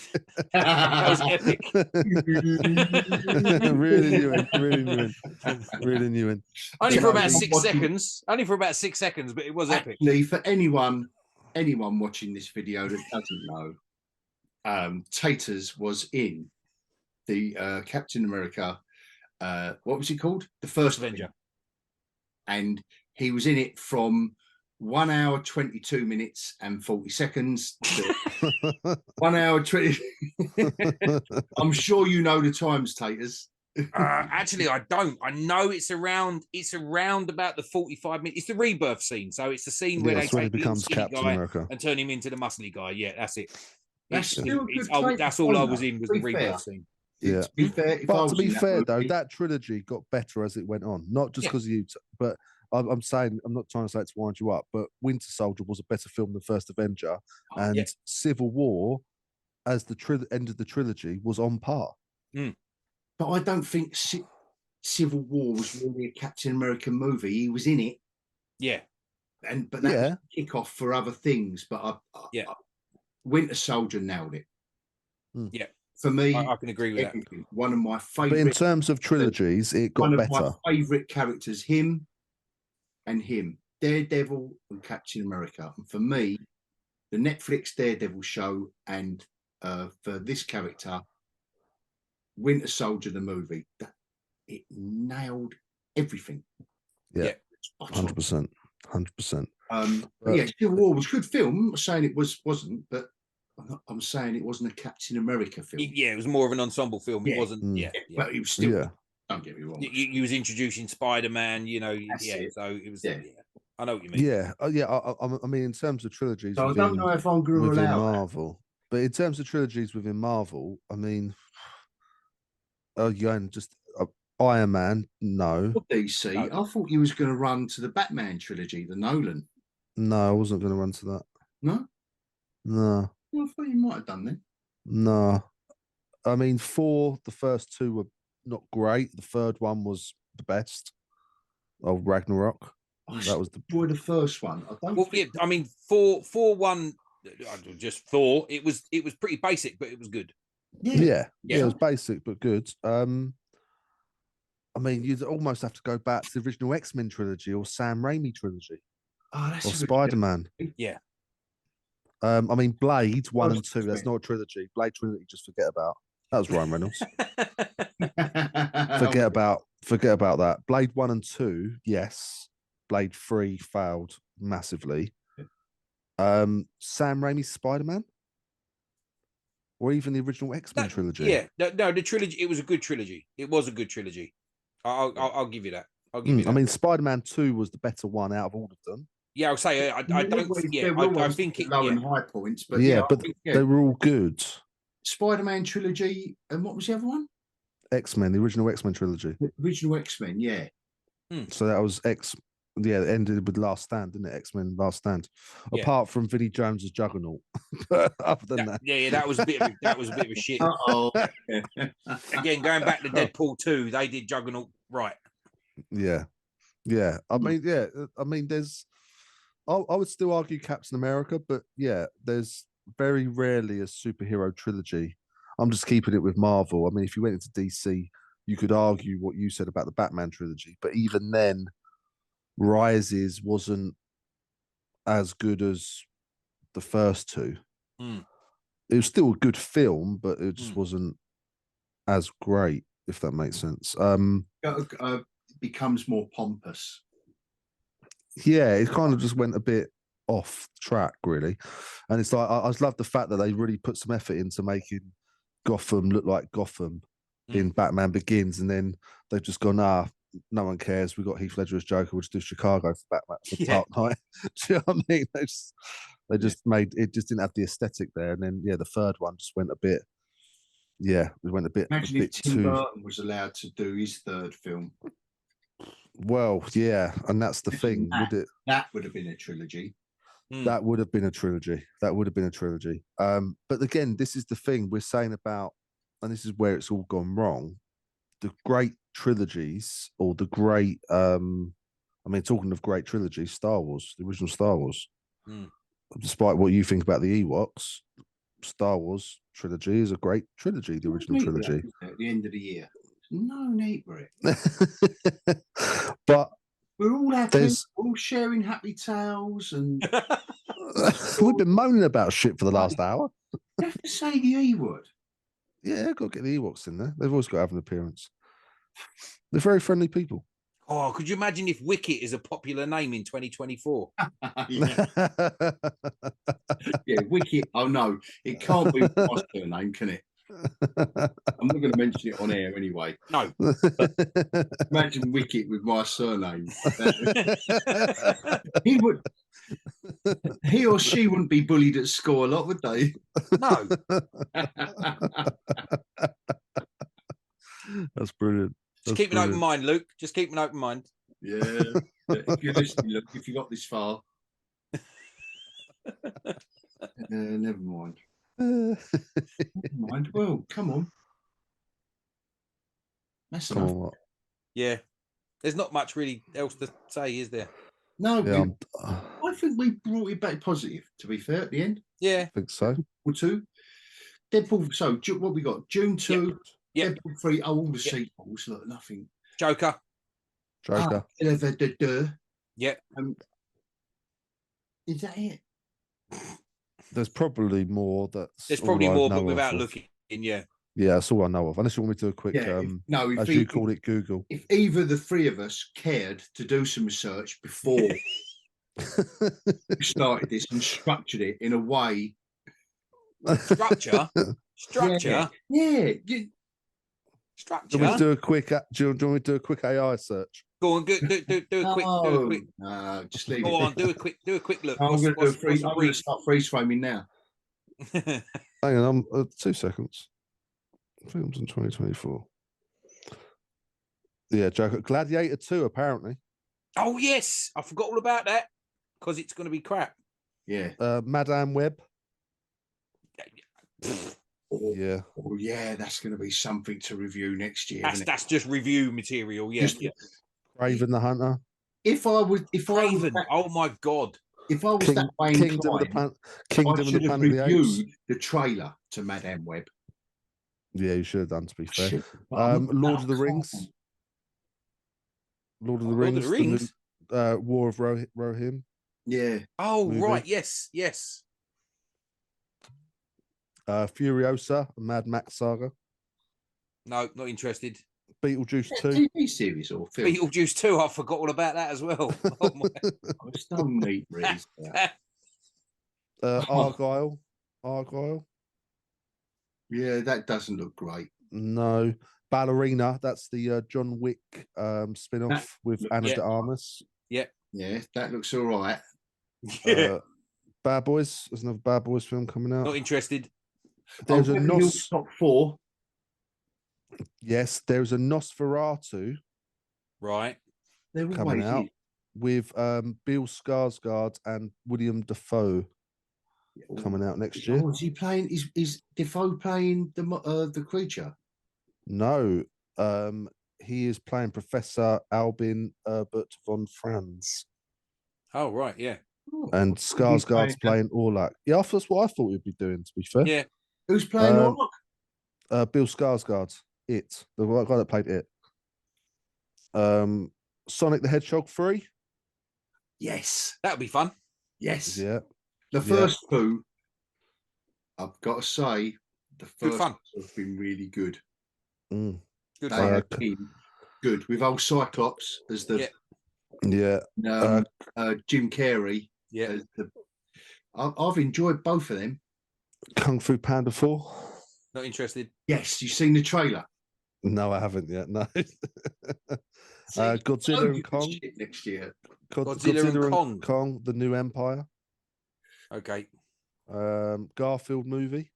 That was epic. Really knew it. Only for about 6 seconds. But it was epic. Actually, for anyone watching this video that doesn't know, Tayters was in the Captain America. What was he called? The First Avenger. And he was in it from 1 hour 22 minutes and 40 seconds to 1 hour 20. I'm sure you know the times, Taters. Actually, I don't. I know it's around about the 45 minutes. It's the rebirth scene. So it's the scene where they take the little skinny guy and turn him into the muscly guy. Yeah, that's it. That's all I was in was the rebirth scene. Yeah. To be fair, though, that trilogy got better as it went on. Not just because of you, but I'm saying, I'm not trying to say it to wind you up, but Winter Soldier was a better film than First Avenger, and Civil War, as the end of the trilogy, was on par. But I don't think Civil War was really a Captain America movie. He was in it, but that was a kickoff for other things. But Winter Soldier nailed it. Yeah, for me, I can agree with that. One of my favorite. But in terms of trilogies, it got better. One of my favorite characters, him, Daredevil and Captain America. And for me, the Netflix Daredevil show, and for this character, Winter Soldier, the movie, it nailed everything. Yeah, 100%. Civil War was a good film. I'm not saying it wasn't, but I'm saying it wasn't a Captain America film. Yeah, it was more of an ensemble film. It wasn't. But it was still. Don't get me wrong. You was introducing Spider-Man. So it was. I know what you mean. I mean, in terms of trilogies, so I don't know if I'm going to allow Marvel, but in terms of trilogies within Marvel, I mean, just Iron Man, no. DC. No. I thought you was going to run to the Batman trilogy, the Nolan. No, I wasn't going to run to that. No. Well, I thought you might have done then. No, I mean, the first 2 were not great. The third one was the best. of Ragnarok. That was the first one. I don't. Well, yeah, I mean, for one, I just thought it was pretty basic, but it was good. Yeah, it was basic but good. I mean, you'd almost have to go back to the original X-Men trilogy or Sam Raimi trilogy, or Spider-Man. Yeah. I mean, Blade 1 and 2. That's not a trilogy. Blade Trinity, just forget about. That was Ryan Reynolds. Forget about that. Blade 1 and 2, yes. Blade 3 failed massively. Sam Raimi's Spider-Man, or even the original X-Men trilogy. Yeah, no, the trilogy. It was a good trilogy. It was a good trilogy. I'll give you that. I'll give you that. I mean, Spider-Man 2 was the better one out of all of them. Yeah, I'll say I don't. Yeah, I think it low and high points, but but they were all good. Spider-Man trilogy, and what was the other one? X-Men, the original X-Men trilogy. The original X-Men, yeah. So that was it ended with Last Stand, didn't it? X-Men Last Stand. Yeah. Apart from Vinnie Jones's Juggernaut. Other than that. Yeah, that was a bit of a shit. Again, going back to Deadpool 2, they did Juggernaut right. Yeah. I mean, there's I would still argue Captain America, but yeah, there's very rarely a superhero trilogy. I'm just keeping it with Marvel. I mean, if you went into DC, you could argue what you said about the Batman trilogy, but even then, Rises wasn't as good as the first two. It was still a good film, but it just wasn't as great, if that makes sense. It becomes more pompous. Yeah, it kind of just went a bit off track, really. And it's like, I just love the fact that they really put some effort into making Gotham look like Gotham in Batman Begins, and then they've just gone, no one cares. We've got Heath Ledger as Joker. We'll just do Chicago for Batman for Dark Knight. Do you know what I mean? They just made it, just didn't have the aesthetic there. And then the third one just went a bit. Yeah, we went a bit. Imagine if Tim Burton was allowed to do his third film. Well, yeah, and that's the thing. That would have been a trilogy. That would have been a trilogy. But again, this is the thing we're saying about, and this is where it's all gone wrong. The great trilogies, or the great, talking of great trilogies, Star Wars, the original Star Wars. Despite what you think about the Ewoks, Star Wars trilogy is a great trilogy, the original trilogy. At the end of the year. No need for it. But we're all happy, we're all sharing happy tales, and we've been moaning about shit for the last hour. You have to say the E word. Yeah, got to get the Ewoks in there. They've always got to have an appearance. They're very friendly people. Oh, could you imagine if Wicket is a popular name in 2024? Yeah, Wicket. Oh no, it can't be my surname, can it? I'm not going to mention it on air anyway. No. Imagine Wicket with my surname. He or she wouldn't be bullied at school a lot, would they? No. That's brilliant. Just keep an open mind, Luke. Just keep an open mind. Yeah. If you're listening, Luke, if you got this far. Never mind. Never mind. Well, come on. That's enough. Yeah. There's not much really else to say, is there? No, I think we brought it back positive, to be fair, at the end. Yeah. I think so. Deadpool 2. Deadpool, so what we got? June 2. Yep. Deadpool 3. Oh, all the sequels. Look, nothing. Joker. Yep. Is that it? There's probably more. There's probably more, but without looking, yeah. Yeah, that's all I know of. Unless you want me to do a quick, as you called it, Google. If either the three of us cared to do some research before we started this and structured it in a way. Structure? Yeah. Structure. Do you want me to do a quick? Do you want me to do a quick AI search? Go on, do a quick. Just leave Go it. on, do a quick look. I'm going to start freeze framing now. Hang on, 2 seconds. Films in 2024. Yeah, Joker. Gladiator 2, apparently. Oh yes, I forgot all about that because it's going to be crap. Yeah. Madame Web. Yeah. Oh yeah, that's going to be something to review next year. That's just review material. Yeah. Craven the Hunter. if I was Craven. that, Oh my god. if I was that way Kingdom of the inclined, Kingdom I of the should have Planet of the Apes. reviewed the trailer to Madame Web. Yeah, you should have done. To be fair, But Lord of the Rings. Lord of the Rings. Lord of the Rings. The new, War of Rohirrim. Yeah. Oh movie. right. Yes. Yes. Furiosa, a Mad Max saga. No, not interested. Beetlejuice 2. TV series or film? Beetlejuice 2. I forgot all about that as well. Oh my. It's so neat, really. Argyle. Yeah, that doesn't look great. No. Ballerina. That's the John Wick spin-off with Anna de Armas. Yeah. Yeah, that looks all right. Bad Boys. There's another Bad Boys film coming out. Not interested. There's a top 4. Yes, there's a Nosferatu. Right. Coming out with Bill Skarsgård and William Dafoe coming out next year. Oh, is he playing? Is Dafoe playing the creature? No, he is playing Professor Albin Herbert von Franz. Oh right, yeah. And Skarsgård's playing Orlok. Yeah, that's what I thought he'd be doing. To be fair, yeah. Who's playing Orlok? Bill Skarsgård. The guy that played it. Sonic the Hedgehog 3. Yes, That'd be fun. Yes. Yeah. The first two, I've got to say, the first have been really good. Mm. Good they fun. have been good with old Cyclops as the Jim Carrey. Yeah. I've enjoyed both of them. Kung Fu Panda 4. Not interested. Yes, you've seen the trailer. No, I haven't yet. No. Godzilla and Kong next year. Godzilla and Kong, the New Empire. Okay. Garfield movie.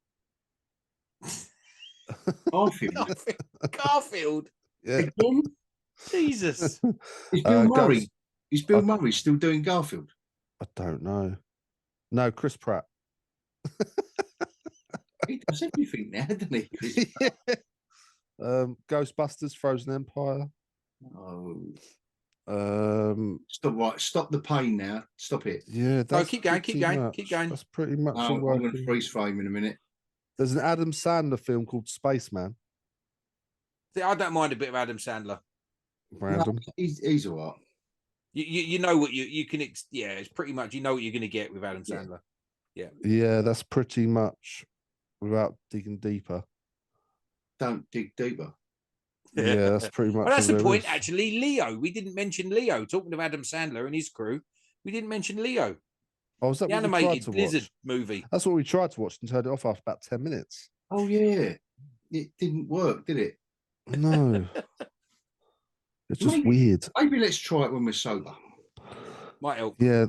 Garfield. Yeah. Again? Jesus. Is Bill Murray? Is Bill Murray still doing Garfield? I don't know. No, Chris Pratt. He does everything now, doesn't he? Ghostbusters, Frozen Empire. Oh. Stop the pain now. Stop it. Yeah, that's keep going. That's pretty much I'm going to freeze frame in a minute. There's an Adam Sandler film called Spaceman. See, I don't mind a bit of Adam Sandler. Random. No, he's all right. You know what you can it's pretty much you know what you're going to get with Adam Sandler. Yeah, that's pretty much without digging deeper. Don't dig deeper. Yeah, that's pretty much. Well, that's the point. Actually, Leo. We didn't mention Leo. Talking of Adam Sandler and his crew, we didn't mention Leo. Oh, was that the animated Lizard movie? That's what we tried to watch and turned it off after about 10 minutes. Oh yeah, it didn't work, did it? No, it's just weird. Maybe let's try it when we're sober. Might help. Yeah,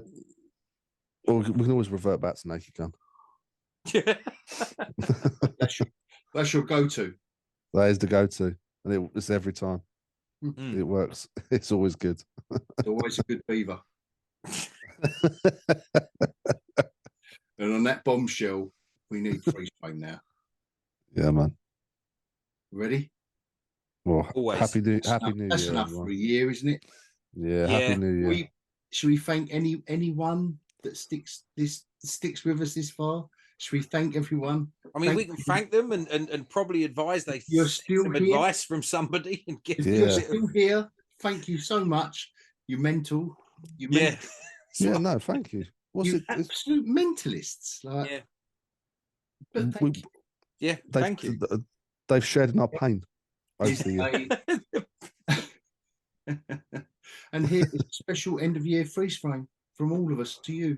or we can always revert back to Naked Gun. That's your go-to. That is the go-to, and it's every time. It works. It's always good. It's always a good beaver. And on that bombshell, we need freeze frame now. Yeah, man. Ready? Well, always. Happy New Year. That's enough for a year, isn't it? Yeah, Happy New Year. Should we thank anyone that sticks with us this far? Should we thank everyone? I mean, we can thank them and probably advise they you're still some here? advice from somebody and get. You're still here. Thank you so much. You mental. Yeah, no, thank you. What's you absolute mentalists. Like, but thank you. Thank you. They've shared in our pain. And here's a special end of year freeze frame from all of us to you.